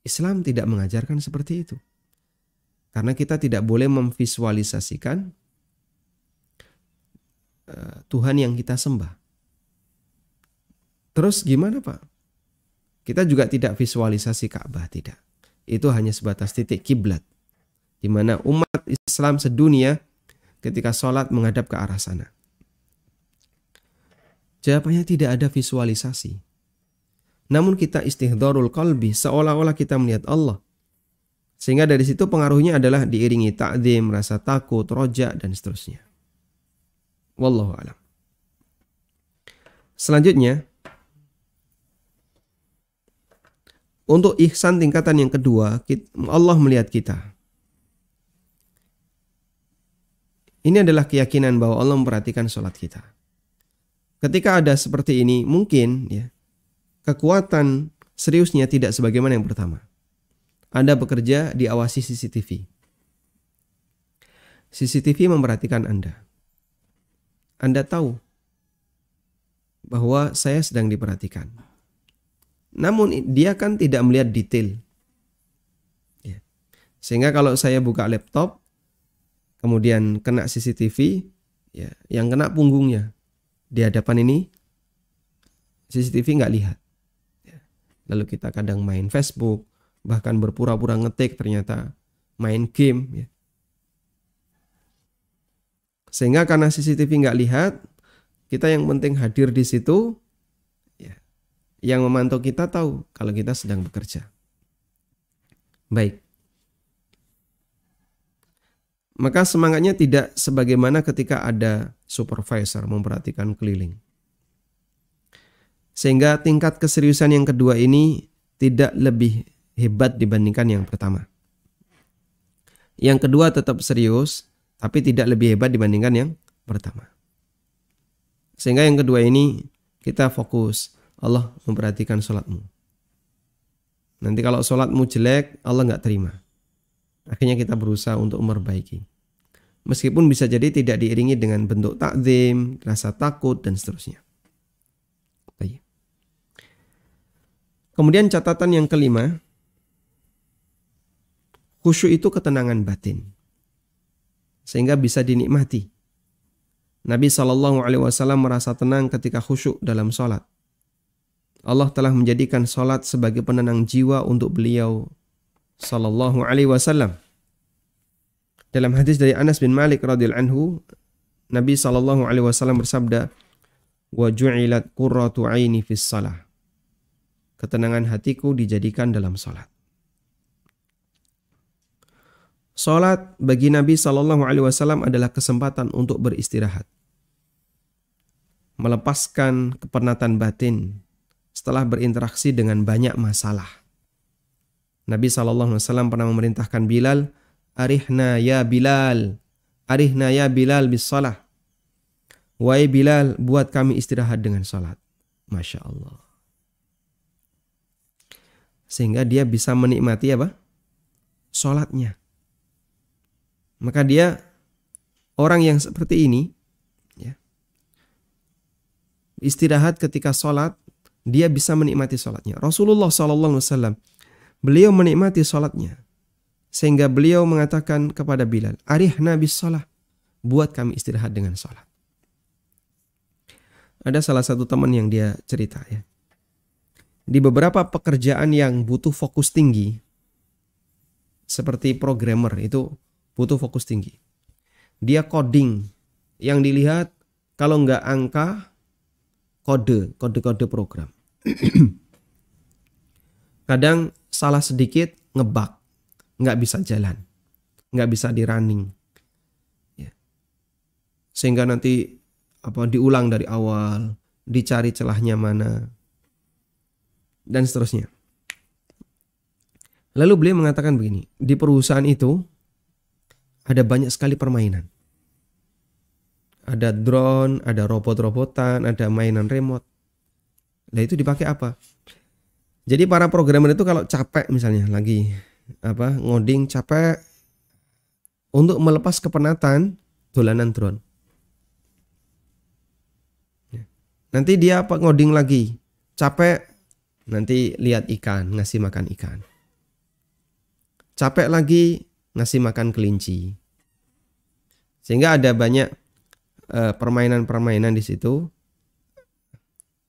[SPEAKER 1] Islam tidak mengajarkan seperti itu. Karena kita tidak boleh memvisualisasikan Tuhan yang kita sembah. Terus gimana Pak? Kita juga tidak visualisasi Ka'bah, tidak. Itu hanya sebatas titik kiblat, di mana umat Islam sedunia ketika sholat menghadap ke arah sana. Jawabannya tidak ada visualisasi. Namun kita istihdharul qalbi, seolah-olah kita melihat Allah. Sehingga dari situ pengaruhnya adalah diiringi ta'zim, rasa takut, roja, dan seterusnya. Wallahu a'lam. Selanjutnya, Untuk ihsan tingkatan yang kedua, Allah melihat kita. Ini adalah keyakinan bahwa Allah memperhatikan sholat kita. Ketika ada seperti ini, mungkin ya kekuatan seriusnya tidak sebagaimana yang pertama. Anda bekerja diawasi CCTV. CCTV memperhatikan Anda. Anda tahu bahwa saya sedang diperhatikan. Namun dia kan tidak melihat detail. Ya. Sehingga kalau saya buka laptop, kemudian kena CCTV, ya, yang kena punggungnya. Di hadapan ini CCTV nggak lihat. Ya. Lalu kita kadang main Facebook, bahkan berpura-pura ngetik, ternyata main game. Ya. Sehingga karena CCTV nggak lihat, kita yang penting hadir di situ, ya, yang memantau kita tahu kalau kita sedang bekerja. Baik. Maka semangatnya tidak sebagaimana ketika ada supervisor memperhatikan keliling. Sehingga tingkat keseriusan yang kedua ini tidak lebih hebat dibandingkan yang pertama. Yang kedua tetap serius, tapi tidak lebih hebat dibandingkan yang pertama. Sehingga yang kedua ini kita fokus, Allah memperhatikan sholatmu. Nanti kalau sholatmu jelek, Allah nggak terima. Akhirnya kita berusaha untuk memperbaiki. Meskipun bisa jadi tidak diiringi dengan bentuk takzim, rasa takut, dan seterusnya. Baik. Kemudian catatan yang kelima, khusyuk itu ketenangan batin. Sehingga bisa dinikmati. Nabi SAW merasa tenang ketika khusyuk dalam sholat. Allah telah menjadikan sholat sebagai penenang jiwa untuk beliau SAW. Dalam hadis dari Anas bin Malik radhiyallahu anhu, Nabi SAW bersabda, "Wa ju'ilat qurratu 'aini fis shalah." Ketenangan hatiku dijadikan dalam salat. Salat bagi Nabi SAW adalah kesempatan untuk beristirahat, melepaskan kepenatan batin setelah berinteraksi dengan banyak masalah. Nabi SAW pernah memerintahkan Bilal, "Arihna ya Bilal, arihna ya Bilal bis salah." Wahai Bilal, buat kami istirahat dengan salat. Masya Allah. Sehingga dia bisa menikmati apa? Salatnya. Maka dia orang yang seperti ini, ya, istirahat ketika salat, dia bisa menikmati salatnya. Rasulullah SAW, beliau menikmati salatnya. Sehingga beliau mengatakan kepada Bilal, "Arihna bis salah." Buat kami istirahat dengan salat. Ada salah satu teman yang dia cerita, ya. Di beberapa pekerjaan yang butuh fokus tinggi, seperti programmer itu butuh fokus tinggi. Dia coding, yang dilihat kalau nggak angka, kode program. Kadang salah sedikit ngebug, nggak bisa jalan, nggak bisa di running, ya. Sehingga nanti diulang dari awal, dicari celahnya mana, dan seterusnya. Lalu beliau mengatakan begini, di perusahaan itu ada banyak sekali permainan. Ada drone, ada robot-robotan, ada mainan remote. Nah itu dipakai apa? Jadi para programmer itu kalau capek misalnya lagi ngoding capek, untuk melepas kepenatan dolanan drone. Nanti dia ngoding lagi, capek, nanti lihat ikan, ngasih makan ikan. Capek lagi, ngasih makan kelinci. Sehingga ada banyak permainan-permainan di situ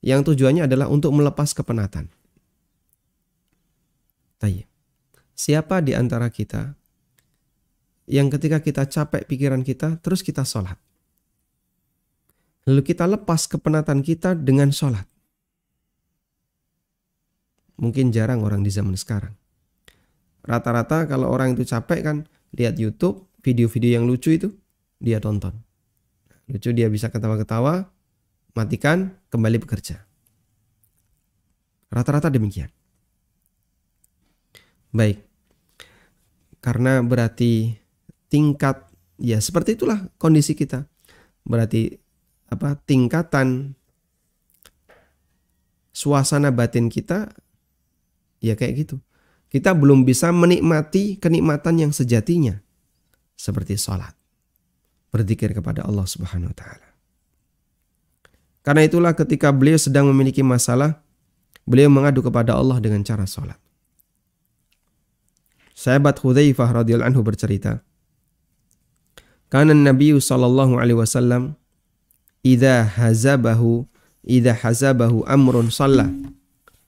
[SPEAKER 1] yang tujuannya adalah untuk melepas kepenatan. Siapa di antara kita yang ketika kita capek pikiran kita, terus kita sholat, lalu kita lepas kepenatan kita dengan sholat? Mungkin jarang orang di zaman sekarang. Rata-rata kalau orang itu capek kan, lihat YouTube, video-video yang lucu itu dia tonton. Lucu, dia bisa ketawa-ketawa, matikan, kembali bekerja. Rata-rata demikian. Baik, karena berarti tingkat, ya seperti itulah kondisi kita. Berarti tingkatan suasana batin kita ya kayak gitu. Kita belum bisa menikmati kenikmatan yang sejatinya seperti sholat, berzikir kepada Allah Subhanahu wa taala. Karena itulah ketika beliau sedang memiliki masalah, beliau mengadu kepada Allah dengan cara sholat. Sahabat Hudzaifah radhiyallahu anhu bercerita, "Kana Nabi sallallahu alaihi wasallam idza hazabahu amrun shalla."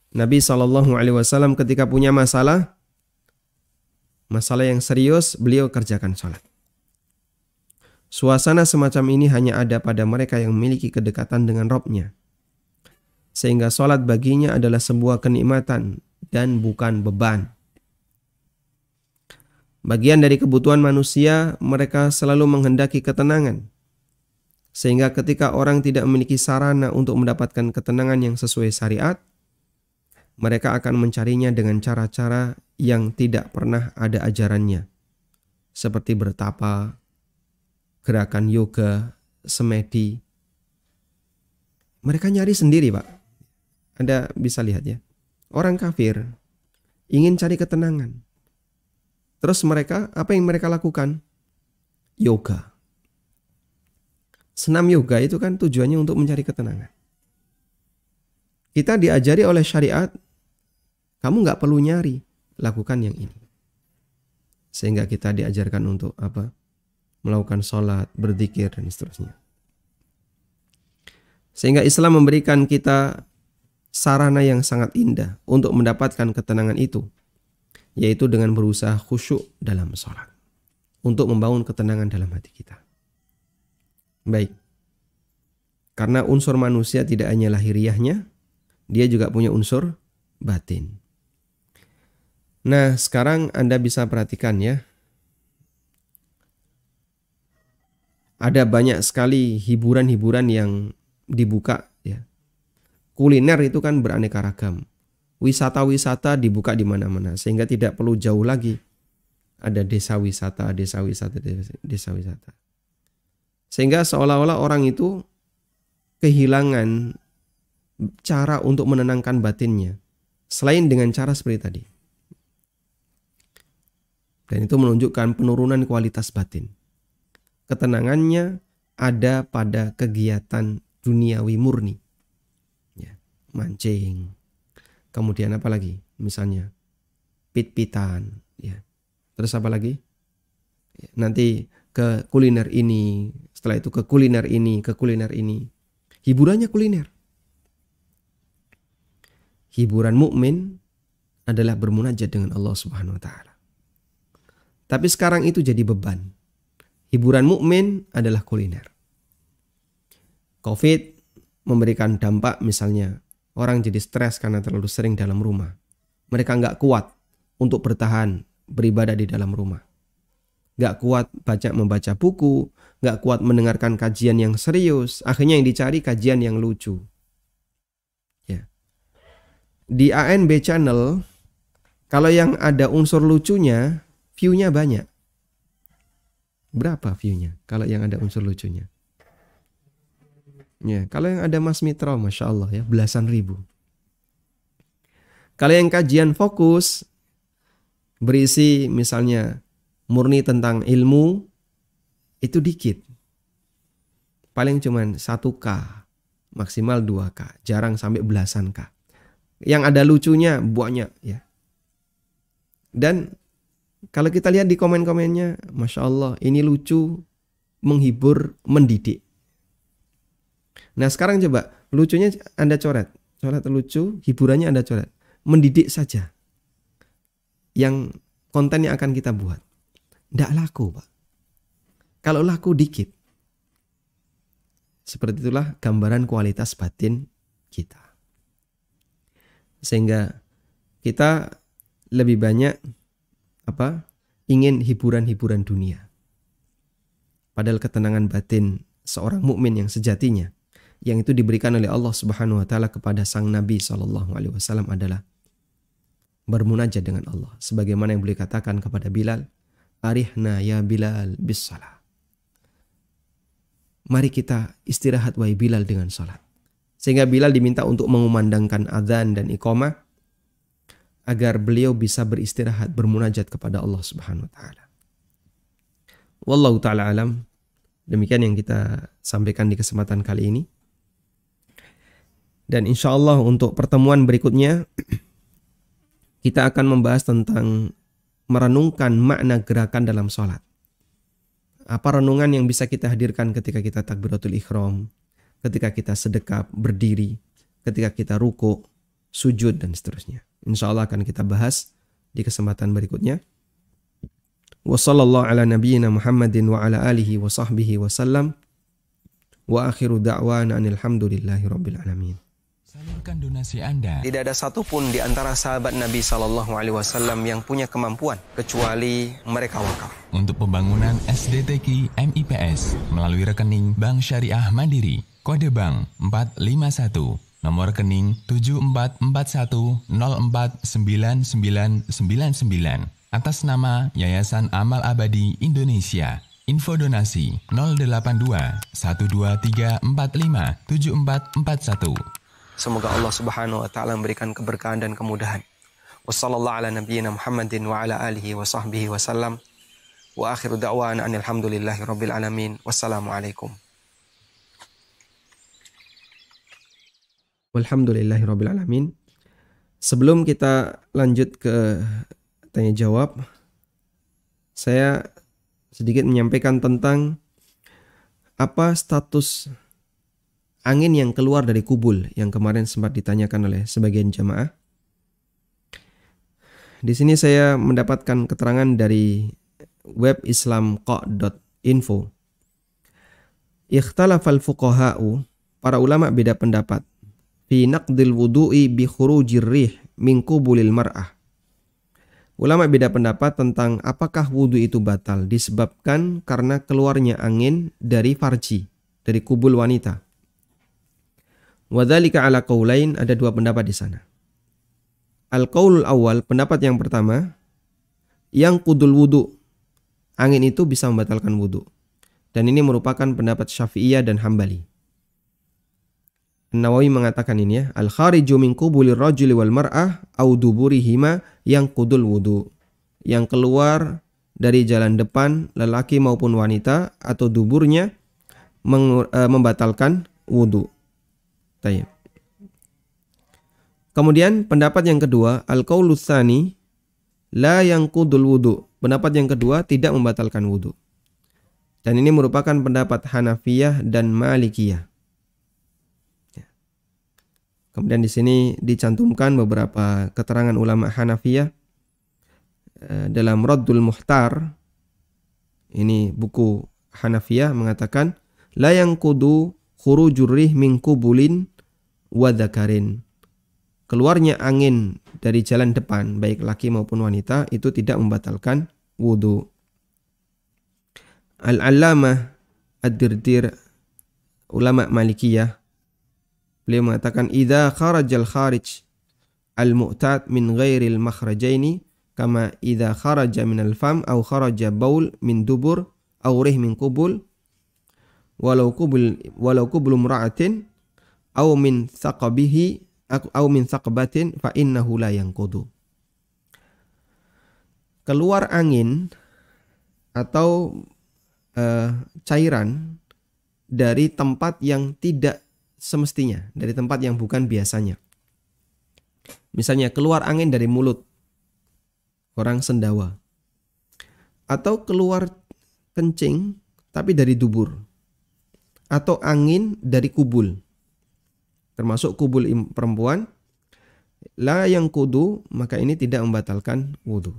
[SPEAKER 1] Nabi sallallahu alaihi wasallam ketika punya masalah yang serius, beliau kerjakan sholat. Suasana semacam ini hanya ada pada mereka yang memiliki kedekatan dengan Rabb-Nya. Sehingga sholat baginya adalah sebuah kenikmatan dan bukan beban. Bagian dari kebutuhan manusia, mereka selalu menghendaki ketenangan. Sehingga ketika orang tidak memiliki sarana untuk mendapatkan ketenangan yang sesuai syariat, mereka akan mencarinya dengan cara-cara yang tidak pernah ada ajarannya. Seperti bertapa, gerakan yoga, semedi. Mereka nyari sendiri, Pak. Anda bisa lihat ya. Orang kafir ingin cari ketenangan. Terus mereka, apa yang mereka lakukan? Yoga. Senam yoga itu kan tujuannya untuk mencari ketenangan. Kita diajari oleh syariat, kamu nggak perlu nyari, lakukan yang ini. Sehingga kita diajarkan untuk apa? Melakukan sholat, berzikir, dan seterusnya. Sehingga Islam memberikan kita sarana yang sangat indah untuk mendapatkan ketenangan itu, yaitu dengan berusaha khusyuk dalam sholat, untuk membangun ketenangan dalam hati kita. Baik, karena unsur manusia tidak hanya lahiriahnya, dia juga punya unsur batin. Nah, sekarang Anda bisa perhatikan ya, ada banyak sekali hiburan-hiburan yang dibuka ya. Kuliner itu kan beraneka ragam. Wisata-wisata dibuka di mana-mana sehingga tidak perlu jauh lagi. Ada desa wisata. Sehingga seolah-olah orang itu kehilangan cara untuk menenangkan batinnya selain dengan cara seperti tadi. Dan itu menunjukkan penurunan kualitas batin. Ketenangannya ada pada kegiatan duniawi murni. Ya, mancing. Kemudian apa lagi? Misalnya pit-pitan. Ya. Terus apa lagi? Ya, nanti ke kuliner ini. Setelah itu ke kuliner ini. Ke kuliner ini. Hiburannya kuliner. Hiburan mukmin adalah bermunajat dengan Allah Subhanahu wa taala. Tapi sekarang itu jadi beban. Hiburan mukmin adalah kuliner. Covid memberikan dampak, misalnya orang jadi stres karena terlalu sering dalam rumah. Mereka nggak kuat untuk bertahan beribadah di dalam rumah. Nggak kuat membaca buku, nggak kuat mendengarkan kajian yang serius. Akhirnya yang dicari kajian yang lucu. Ya. Di ANB channel, kalau yang ada unsur lucunya, view-nya banyak. Berapa view-nya kalau yang ada unsur lucunya? Ya, kalau yang ada Mas Mitra, Masya Allah ya, belasan ribu. Kalau yang kajian fokus, berisi misalnya murni tentang ilmu, itu dikit. Paling cuman 1K, maksimal 2K, jarang sampai belasan K. Yang ada lucunya banyak ya. Dan kalau kita lihat di komen-komennya, Masya Allah, ini lucu, menghibur, mendidik. Nah sekarang coba, lucunya Anda coret. Coret lucu, hiburannya Anda coret. Mendidik saja. Yang konten yang akan kita buat. Nggak laku, Pak. Kalau laku dikit. Seperti itulah gambaran kualitas batin kita. Sehingga kita lebih banyak ingin hiburan-hiburan dunia. Padahal ketenangan batin seorang mukmin yang sejatinya, yang itu diberikan oleh Allah Subhanahu wa taala kepada sang Nabi sallallahu alaihi wasallam adalah bermunajat dengan Allah. Sebagaimana yang beliau katakan kepada Bilal, "Arihna ya Bilal bis salah." Mari kita istirahat wahai Bilal dengan salat. Sehingga Bilal diminta untuk mengumandangkan adzan dan iqamah agar beliau bisa beristirahat, bermunajat kepada Allah Subhanahu wa taala. Wallahu taala alam. Demikian yang kita sampaikan di kesempatan kali ini. Dan insya Allah untuk pertemuan berikutnya kita akan membahas tentang merenungkan makna gerakan dalam sholat. Apa renungan yang bisa kita hadirkan ketika kita takbiratul ihram, ketika kita sedekap, berdiri, ketika kita ruku, sujud, dan seterusnya. Insya Allah akan kita bahas di kesempatan berikutnya. Wa sallallahu ala nabiyyina Muhammadin wa ala alihi wa sahbihi wa sallam. Wa akhiru da'wana anil hamdulillahi rabbil alamin.
[SPEAKER 2] Salurkan donasi Anda.
[SPEAKER 1] Tidak ada satupun di antara sahabat Nabi SAW yang punya kemampuan kecuali mereka wakaf
[SPEAKER 2] Untuk pembangunan SDTQ MIPS melalui rekening Bank Syariah Mandiri, kode bank 451, nomor rekening 7441049999 atas nama Yayasan Amal Abadi Indonesia. Info donasi 082 12345 7441.
[SPEAKER 1] Semoga Allah Subhanahu wa taala memberikan keberkahan dan kemudahan. Wassallallahu ala nabiyyina Muhammadin wa ala alihi wa sahbihi wa sallam. Wa akhiru da'wana anil hamdulillahi rabbil alamin. Wassalamualaikum. Walhamdulillahi rabbil alamin. Sebelum kita lanjut ke tanya jawab, saya sedikit menyampaikan tentang apa status angin yang keluar dari kubul yang kemarin sempat ditanyakan oleh sebagian jamaah. Di sini saya mendapatkan keterangan dari web islamqa.info. Ikhtalafal fuqaha'u, para ulama beda pendapat, fi naqdil wudu'i bi khurujir rih min qubulil mar'ah. Ulama beda pendapat tentang apakah wudu itu batal disebabkan karena keluarnya angin dari farji, dari kubul wanita. Wadzalika ala qaulain, ada dua pendapat di sana. Al-qaulul awal, pendapat yang pertama, yang qudul wudu, angin itu bisa membatalkan wudu. Dan ini merupakan pendapat Syafi'iyah dan Hambali. Nawawi mengatakan ini ya, al-khariju min qubulir rajuli wal mar'ah au duburihima yang qudul wudu. Yang keluar dari jalan depan lelaki maupun wanita atau duburnya membatalkan wudu. Tayyib. Kemudian pendapat yang kedua, al-qaulus tsani la yanqudul wudu. Pendapat yang kedua tidak membatalkan wudu. Dan ini merupakan pendapat Hanafiyah dan Malikiyah. Kemudian di sini dicantumkan beberapa keterangan ulama Hanafiyah dalam Raddul Muhtar. Ini buku Hanafiyah mengatakan la yanqudu khurujur rih min qubulin wa dzakarin. Keluarnya angin dari jalan depan baik laki maupun wanita itu tidak membatalkan wudu. Al-Allamah Ad-Dirdir, ulama Malikiyah, beliau mengatakan idza kharajal kharij al-mu'tad min ghairil makhrajaini kama idza kharaja minal fam aw kharaja baul min dubur aw rih min qubul walau qubul imra'atin aw min thaqabihi aw min thaqbatin fa innahu la yanqudu. Keluar angin atau cairan dari tempat yang tidak semestinya, dari tempat yang bukan biasanya. Misalnya keluar angin dari mulut orang sendawa, atau keluar kencing tapi dari dubur, atau angin dari kubul, termasuk kubul perempuan, la yang kudu, maka ini tidak membatalkan wudu.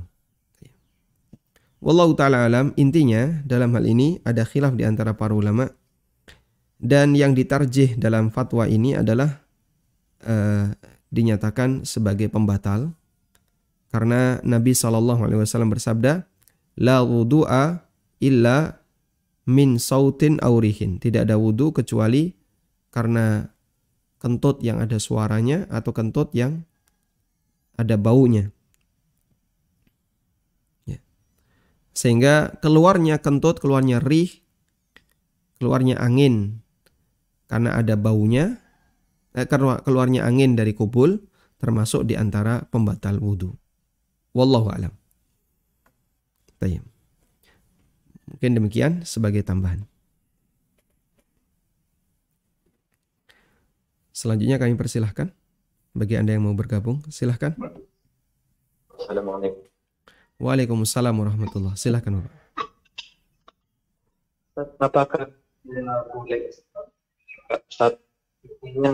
[SPEAKER 1] Wallahu ta'ala alam, intinya dalam hal ini ada khilaf di antara para ulama. Dan yang ditarjih dalam fatwa ini adalah dinyatakan sebagai pembatal karena Nabi SAW bersabda, la wudu'a illa min sautin aurihin. Tidak ada wudu kecuali karena kentut yang ada suaranya atau kentut yang ada baunya. Sehingga keluarnya kentut, keluarnya rih, keluarnya angin karena ada baunya, keluarnya angin dari kubul termasuk di antara pembatal wudu. Wallahu a'lam. Baik. Mungkin demikian sebagai tambahan. Selanjutnya kami persilahkan bagi Anda yang mau bergabung, silahkan.
[SPEAKER 3] Assalamualaikum.
[SPEAKER 1] Waalaikumsalam warahmatullahi. Silahkan Bapak.
[SPEAKER 3] Apakah boleh satunya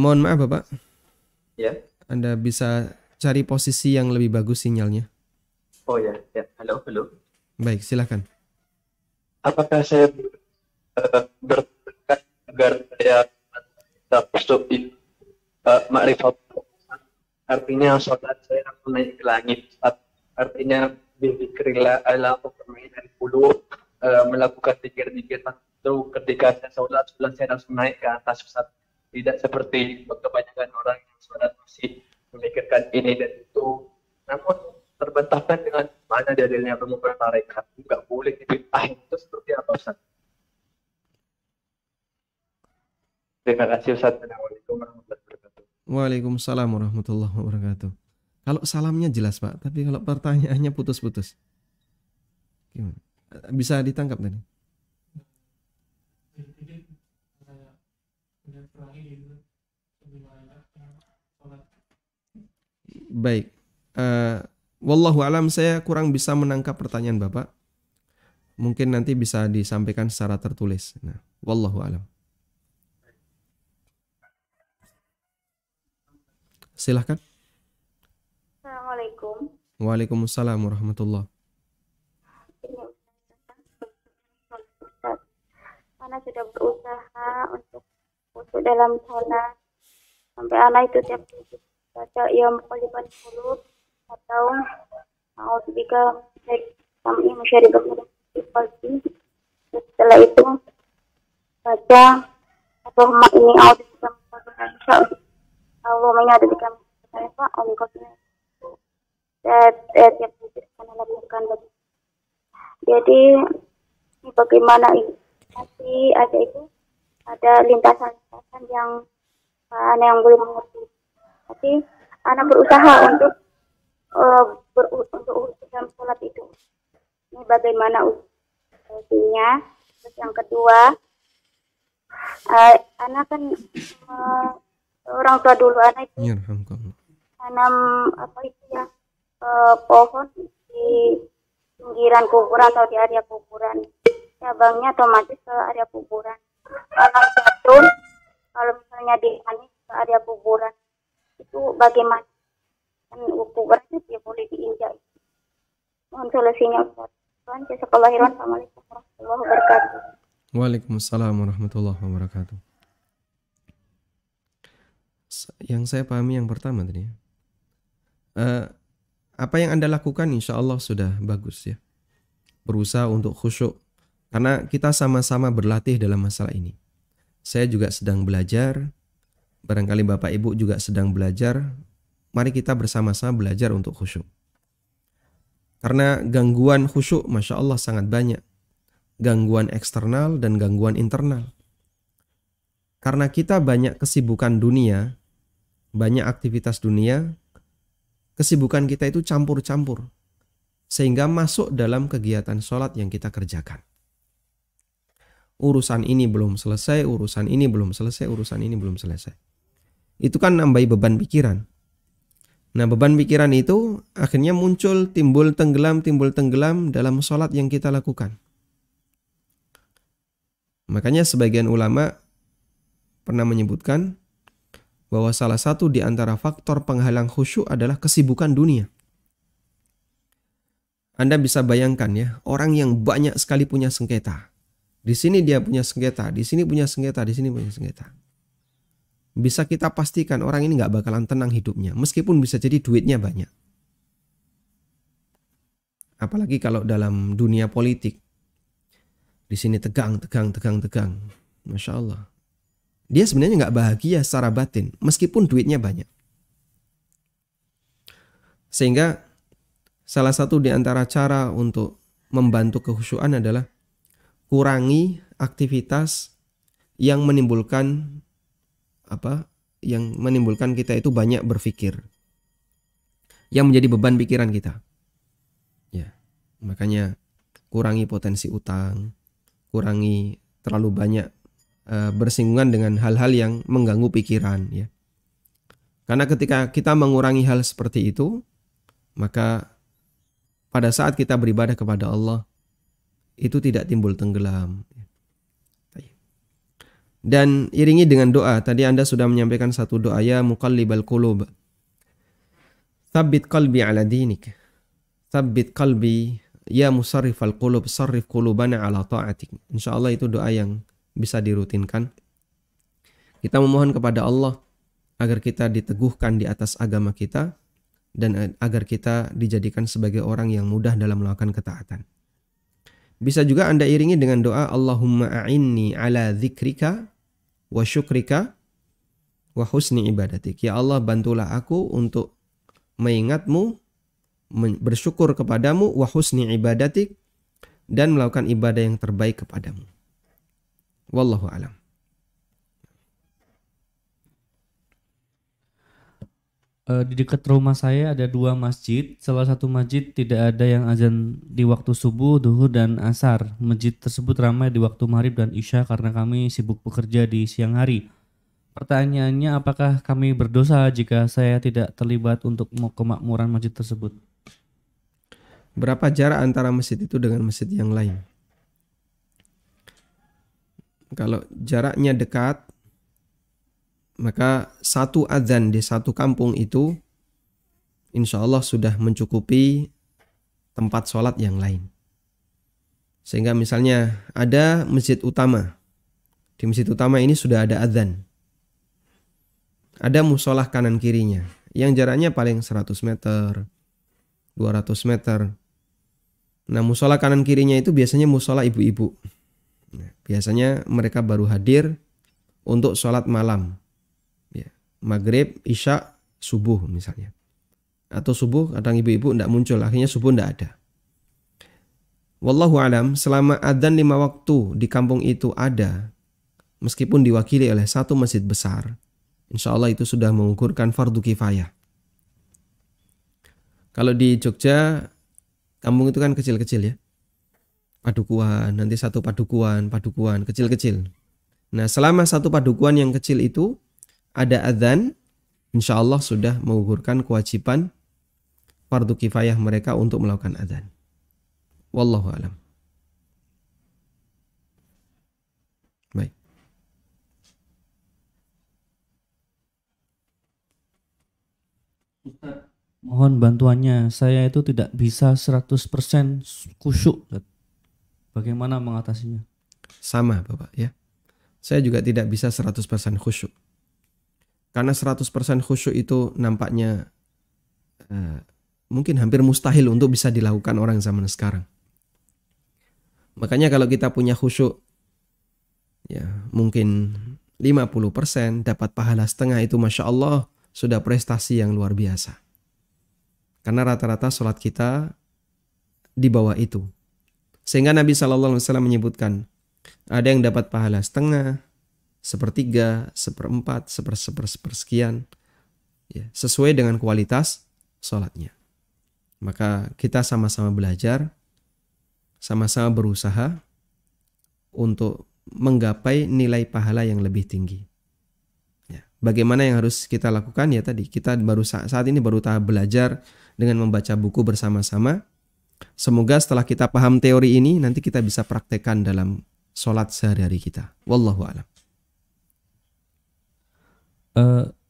[SPEAKER 1] Mohon maaf Bapak,
[SPEAKER 3] ya?
[SPEAKER 1] Anda bisa cari posisi yang lebih bagus sinyalnya.
[SPEAKER 3] Oh ya, ya. Halo.
[SPEAKER 1] Baik, silahkan.
[SPEAKER 3] Apakah saya bertekad agar saya masuk di makrifat? Artinya sholat saya langsung naik ke langit. Artinya berzikrillah ala bermain dari dulu, melakukan zikir-zikir itu ketika saya sholat saya langsung naik ke atas, Ustaz. Tidak seperti kebanyakan orang yang sholat masih memikirkan ini dan itu. Namun terbantahkan dengan mana dalilnya pemukulan tarekat juga boleh dibitahin, itu seperti apa, Ustaz? Terima kasih, Ustaz. Assalamualaikum warahmatullahi wabarakatuh.
[SPEAKER 1] Waalaikumsalam warahmatullahi wabarakatuh. Kalau salamnya jelas Pak, tapi kalau pertanyaannya putus-putus. Gimana? Bisa ditangkap tadi? Baik. Wallahu alam, saya kurang bisa menangkap pertanyaan Bapak. Mungkin nanti bisa disampaikan secara tertulis. Nah, wallahu alam. Silahkan.
[SPEAKER 4] Assalamualaikum.
[SPEAKER 1] Waalaikumsalam warahmatullahi.
[SPEAKER 4] Ana sudah berusaha untuk masuk dalam sholat sampai anak itu tiap baca ya muqallibal qulub atau a'udzubika baik sam'i musyaribah qalbi. Setelah itu baca Allahumma inni a'udzubika min syarri Allahumma ada di kami saya Pak Allahumma tiap akan lakukan bagi. Jadi ini bagaimana ini masih ada itu ada lintasan-lintasan yang anak yang belum mengerti. Tapi anak berusaha untuk untuk dalam sholat itu. Ini bagaimana usianya. Terus yang kedua, anak kan orang tua dulu anak itu tanam apa itu ya pohon di pinggiran kuburan atau di area kuburan. Cabangnya otomatis ke area kuburan. Anak jatuh kalau misalnya dipanik ke area kuburan itu bagaimana? Kan kuburan itu dia boleh diinjak. Mohon solusinya Ustaz. Assalamualaikum warahmatullahi wabarakatuh.
[SPEAKER 1] Waalaikumsalam warahmatullahi wabarakatuh. Yang saya pahami yang pertama tadi, apa yang Anda lakukan insya Allah sudah bagus ya. Berusaha untuk khusyuk. Karena kita sama-sama berlatih dalam masalah ini. Saya juga sedang belajar. Barangkali Bapak Ibu juga sedang belajar. Mari kita bersama-sama belajar untuk khusyuk. Karena gangguan khusyuk Masya Allah sangat banyak. Gangguan eksternal dan gangguan internal. Karena kita banyak kesibukan dunia, banyak aktivitas dunia, kesibukan kita itu campur-campur. Sehingga masuk dalam kegiatan sholat yang kita kerjakan. Urusan ini belum selesai, urusan ini belum selesai, urusan ini belum selesai. Itu kan nambahi beban pikiran. Nah, beban pikiran itu akhirnya muncul, timbul tenggelam dalam sholat yang kita lakukan. Makanya sebagian ulama pernah menyebutkan bahwa salah satu di antara faktor penghalang khusyuk adalah kesibukan dunia. Anda bisa bayangkan ya, orang yang banyak sekali punya sengketa. Di sini dia punya sengketa, di sini punya sengketa, di sini punya sengketa. Bisa kita pastikan orang ini nggak bakalan tenang hidupnya, meskipun bisa jadi duitnya banyak. Apalagi kalau dalam dunia politik. Di sini tegang. Masya Allah. Dia sebenarnya nggak bahagia secara batin, meskipun duitnya banyak. Sehingga salah satu di antara cara untuk membantu kekhusyuan adalah kurangi aktivitas yang menimbulkan yang menimbulkan kita itu banyak berpikir, yang menjadi beban pikiran kita. Ya, makanya kurangi potensi utang, kurangi terlalu banyak bersinggungan dengan hal-hal yang mengganggu pikiran, ya. Karena ketika kita mengurangi hal seperti itu, maka pada saat kita beribadah kepada Allah itu tidak timbul tenggelam. Dan iringi dengan doa. Tadi Anda sudah menyampaikan satu doa, ya muqallibal qulub, tsabbit qalbi ala dinik, tsabbit qalbi ya musarrifal qulub, sarrif qulubana ala ta'atik. Insyaallah itu doa yang bisa dirutinkan. Kita memohon kepada Allah agar kita diteguhkan di atas agama kita dan agar kita dijadikan sebagai orang yang mudah dalam melakukan ketaatan. Bisa juga Anda iringi dengan doa, Allahumma a'inni ala dzikrika wa syukrika wa husni ibadatik. Ya Allah, bantulah aku untuk mengingatmu, bersyukur kepadamu, wa husni ibadatik, dan melakukan ibadah yang terbaik kepadamu. Wallahu a'lam.
[SPEAKER 5] Di dekat rumah saya ada 2 masjid. Salah satu masjid tidak ada yang azan di waktu subuh, duhur, dan asar. Masjid tersebut ramai di waktu maghrib dan isya karena kami sibuk bekerja di siang hari. Pertanyaannya, apakah kami berdosa jika saya tidak terlibat untuk kemakmuran masjid tersebut?
[SPEAKER 1] Berapa jarak antara masjid itu dengan masjid yang lain? Kalau jaraknya dekat, maka satu adzan di satu kampung itu insya Allah sudah mencukupi tempat sholat yang lain. Sehingga misalnya ada masjid utama, di masjid utama ini sudah ada adzan, ada musolah kanan kirinya yang jaraknya paling 100 meter, 200 meter. Nah, musolah kanan kirinya itu biasanya musolah ibu-ibu. Biasanya mereka baru hadir untuk sholat malam, maghrib, isya, subuh misalnya. Atau subuh kadang ibu-ibu tidak muncul, akhirnya subuh tidak ada. Wallahu alam, selama adzan 5 waktu di kampung itu ada, meskipun diwakili oleh satu masjid besar, insya Allah itu sudah mengukurkan fardu kifayah. Kalau di Jogja, kampung itu kan kecil-kecil ya. Padukuan, nanti satu padukuan kecil-kecil. Nah, selama satu padukuan yang kecil itu ada adzan, insya Allah sudah mengukurkan kewajiban fardu kifayah mereka untuk melakukan adzan. Wallahu a'lam. Baik.
[SPEAKER 5] Ustaz, mohon bantuannya. Saya itu tidak bisa 100% khusyuk. Bagaimana mengatasinya?
[SPEAKER 1] Sama Bapak ya. Saya juga tidak bisa 100% khusyuk. Karena 100% khusyuk itu nampaknya mungkin hampir mustahil untuk bisa dilakukan orang zaman sekarang. Makanya kalau kita punya khusyuk, ya mungkin 50%, dapat pahala setengah, itu Masya Allah sudah prestasi yang luar biasa. Karena rata-rata sholat kita di bawah itu. Sehingga Nabi SAW menyebutkan, ada yang dapat pahala setengah, 1/3, 1/4, 1/sekian, ya, sesuai dengan kualitas sholatnya. Maka kita sama-sama belajar, sama-sama berusaha untuk menggapai nilai pahala yang lebih tinggi. Ya, bagaimana yang harus kita lakukan? Ya tadi, kita saat ini baru tahap belajar dengan membaca buku bersama-sama. Semoga setelah kita paham teori ini, nanti kita bisa praktekkan dalam sholat sehari-hari kita. Wallahu a'lam.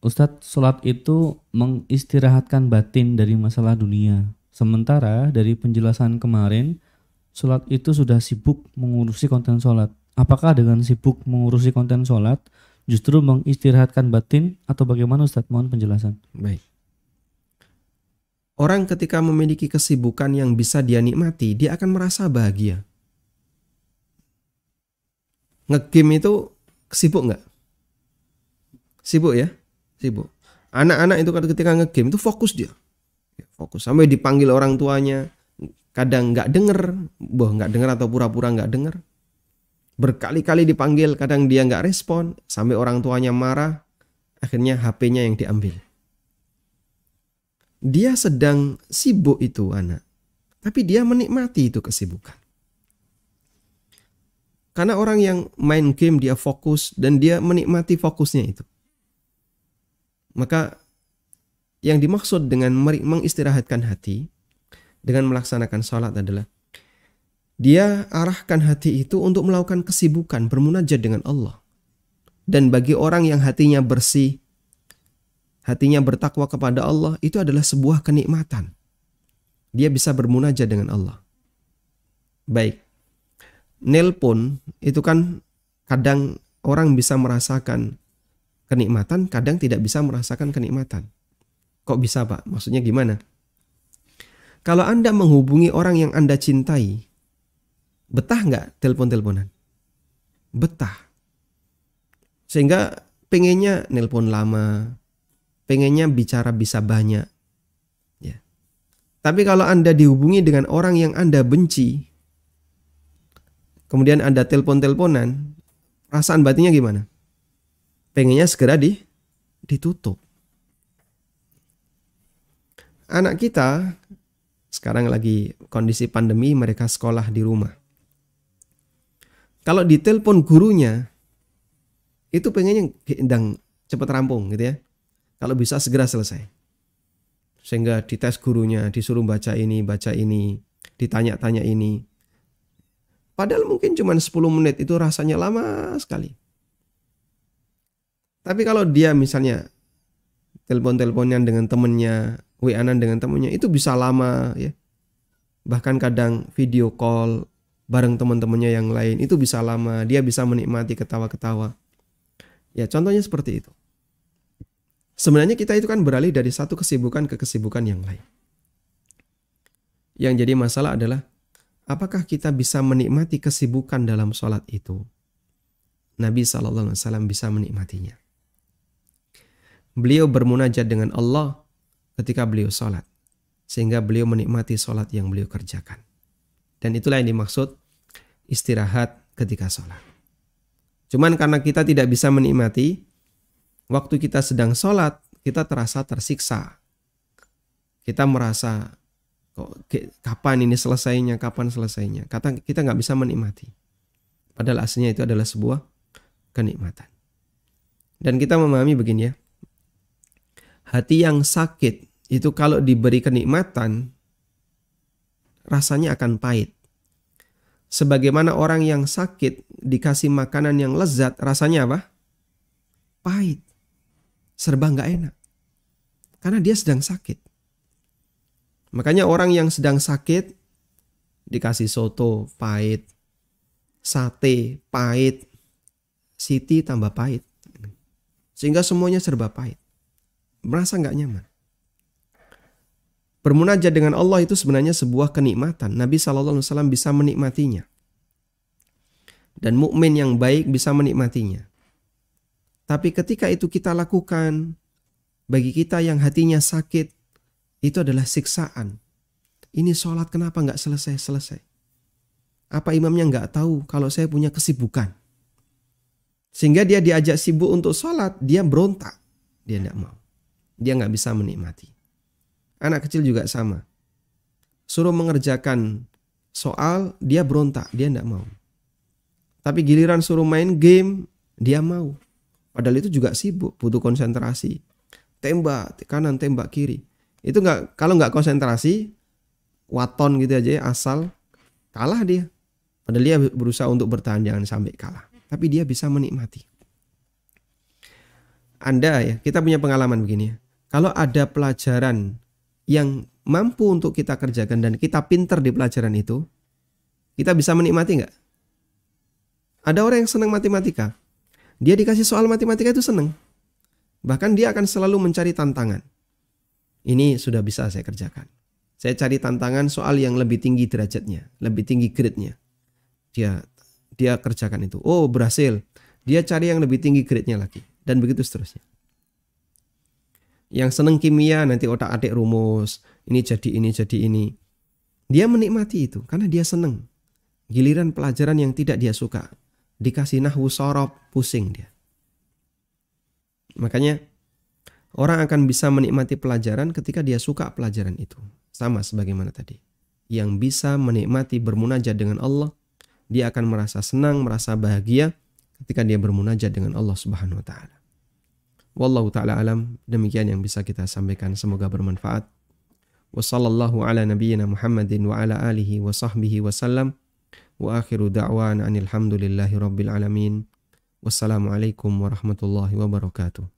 [SPEAKER 5] Ustadz, sholat itu mengistirahatkan batin dari masalah dunia. Sementara dari penjelasan kemarin, sholat itu sudah sibuk mengurusi konten sholat. Apakah dengan sibuk mengurusi konten sholat justru mengistirahatkan batin atau bagaimana Ustadz? Mohon penjelasan.
[SPEAKER 1] Baik. Orang ketika memiliki kesibukan yang bisa dia nikmati, dia akan merasa bahagia. Nge-game itu sibuk nggak? Sibuk ya? Sibuk. Anak-anak itu ketika nge-game itu fokus dia. fokus sampai dipanggil orang tuanya, kadang nggak denger atau pura-pura nggak denger. Berkali-kali dipanggil, kadang dia nggak respon, sampai orang tuanya marah, akhirnya HP-nya yang diambil. Dia sedang sibuk itu anak, tapi dia menikmati itu kesibukan. Karena orang yang main game dia fokus dan dia menikmati fokusnya itu. Maka yang dimaksud dengan mengistirahatkan hati dengan melaksanakan sholat adalah dia arahkan hati itu untuk melakukan kesibukan bermunajat dengan Allah. Dan bagi orang yang hatinya bersih, hatinya bertakwa kepada Allah, itu adalah sebuah kenikmatan. Dia bisa bermunajat dengan Allah. Baik, nelpon itu kan kadang orang bisa merasakan kenikmatan, kadang tidak bisa merasakan kenikmatan. Kok bisa, Pak? Maksudnya gimana? Kalau Anda menghubungi orang yang Anda cintai, betah nggak telepon-teleponan? Betah. Sehingga pengennya nelpon lama, pengennya bicara bisa banyak. Ya. Tapi kalau Anda dihubungi dengan orang yang Anda benci, kemudian Anda telepon-teleponan, perasaan batinnya gimana? Pengennya segera ditutup. Anak kita sekarang lagi kondisi pandemi, mereka sekolah di rumah. Kalau ditelepon gurunya, itu pengennya gendang cepat rampung gitu ya. Kalau bisa segera selesai. Sehingga dites gurunya, disuruh baca ini, ditanya-tanya ini. Padahal mungkin cuma 10 menit itu rasanya lama sekali. Tapi kalau dia misalnya telepon-teleponan dengan temennya, WA-an dengan temennya, itu bisa lama ya. Bahkan kadang video call bareng teman-temannya yang lain, itu bisa lama, dia bisa menikmati ketawa-ketawa. Ya, contohnya seperti itu. Sebenarnya kita itu kan beralih dari satu kesibukan ke kesibukan yang lain. Yang jadi masalah adalah, apakah kita bisa menikmati kesibukan dalam sholat itu? Nabi SAW bisa menikmatinya. Beliau bermunajat dengan Allah ketika beliau sholat, sehingga beliau menikmati sholat yang beliau kerjakan. Dan itulah yang dimaksud istirahat ketika sholat. Cuman karena kita tidak bisa menikmati, waktu kita sedang sholat, kita terasa tersiksa. Kita merasa, kapan ini selesainya, kapan selesainya. Kita nggak bisa menikmati. Padahal aslinya itu adalah sebuah kenikmatan. Dan kita memahami begini ya, hati yang sakit itu kalau diberi kenikmatan, rasanya akan pahit. Sebagaimana orang yang sakit dikasih makanan yang lezat, rasanya apa? Pahit. Serba nggak enak. Karena dia sedang sakit. Makanya orang yang sedang sakit dikasih soto, pahit. Sate, pahit. Siti tambah pahit. Sehingga semuanya serba pahit. Merasa nggak nyaman. Bermunajat dengan Allah itu sebenarnya sebuah kenikmatan. Nabi SAW bisa menikmatinya. Dan mukmin yang baik bisa menikmatinya. Tapi ketika itu kita lakukan, bagi kita yang hatinya sakit, itu adalah siksaan. Ini sholat kenapa nggak selesai-selesai? Apa imamnya nggak tahu kalau saya punya kesibukan? Sehingga dia diajak sibuk untuk sholat, dia berontak. Dia nggak mau. Dia nggak bisa menikmati. Anak kecil juga sama. Suruh mengerjakan soal, dia berontak, dia tidak mau. Tapi giliran suruh main game, dia mau. Padahal itu juga sibuk, butuh konsentrasi. Tembak kanan, tembak kiri. Itu kalau nggak konsentrasi, waton gitu aja, asal kalah dia. Padahal dia berusaha untuk bertahan, jangan sampai kalah. Tapi dia bisa menikmati. Anda ya, kita punya pengalaman begini ya. Kalau ada pelajaran yang mampu untuk kita kerjakan dan kita pinter di pelajaran itu, kita bisa menikmati nggak? Ada orang yang senang matematika, dia dikasih soal matematika itu senang. Bahkan dia akan selalu mencari tantangan. Ini sudah bisa saya kerjakan. Saya cari tantangan soal yang lebih tinggi derajatnya, lebih tinggi grade-nya. Dia kerjakan itu. Oh, berhasil. Dia cari yang lebih tinggi grade-nya lagi. Dan begitu seterusnya. Yang seneng kimia nanti otak-atik rumus, ini jadi ini jadi ini. Dia menikmati itu karena dia seneng. Giliran pelajaran yang tidak dia suka, dikasih nahwu sorob, pusing dia. Makanya orang akan bisa menikmati pelajaran ketika dia suka pelajaran itu. Sama sebagaimana tadi. Yang bisa menikmati bermunajat dengan Allah, dia akan merasa senang, merasa bahagia ketika dia bermunajat dengan Allah Subhanahu wa taala. Wallahu taala alam, demikian yang bisa kita sampaikan, semoga bermanfaat. Wa sallallahu ala nabiyyina Muhammadin wa ala alihi wa sahbihi wa sallam. Wa akhiru da'wana anil hamdulillahi rabbil alamin. Wassalamualaikum warahmatullahi wabarakatuh.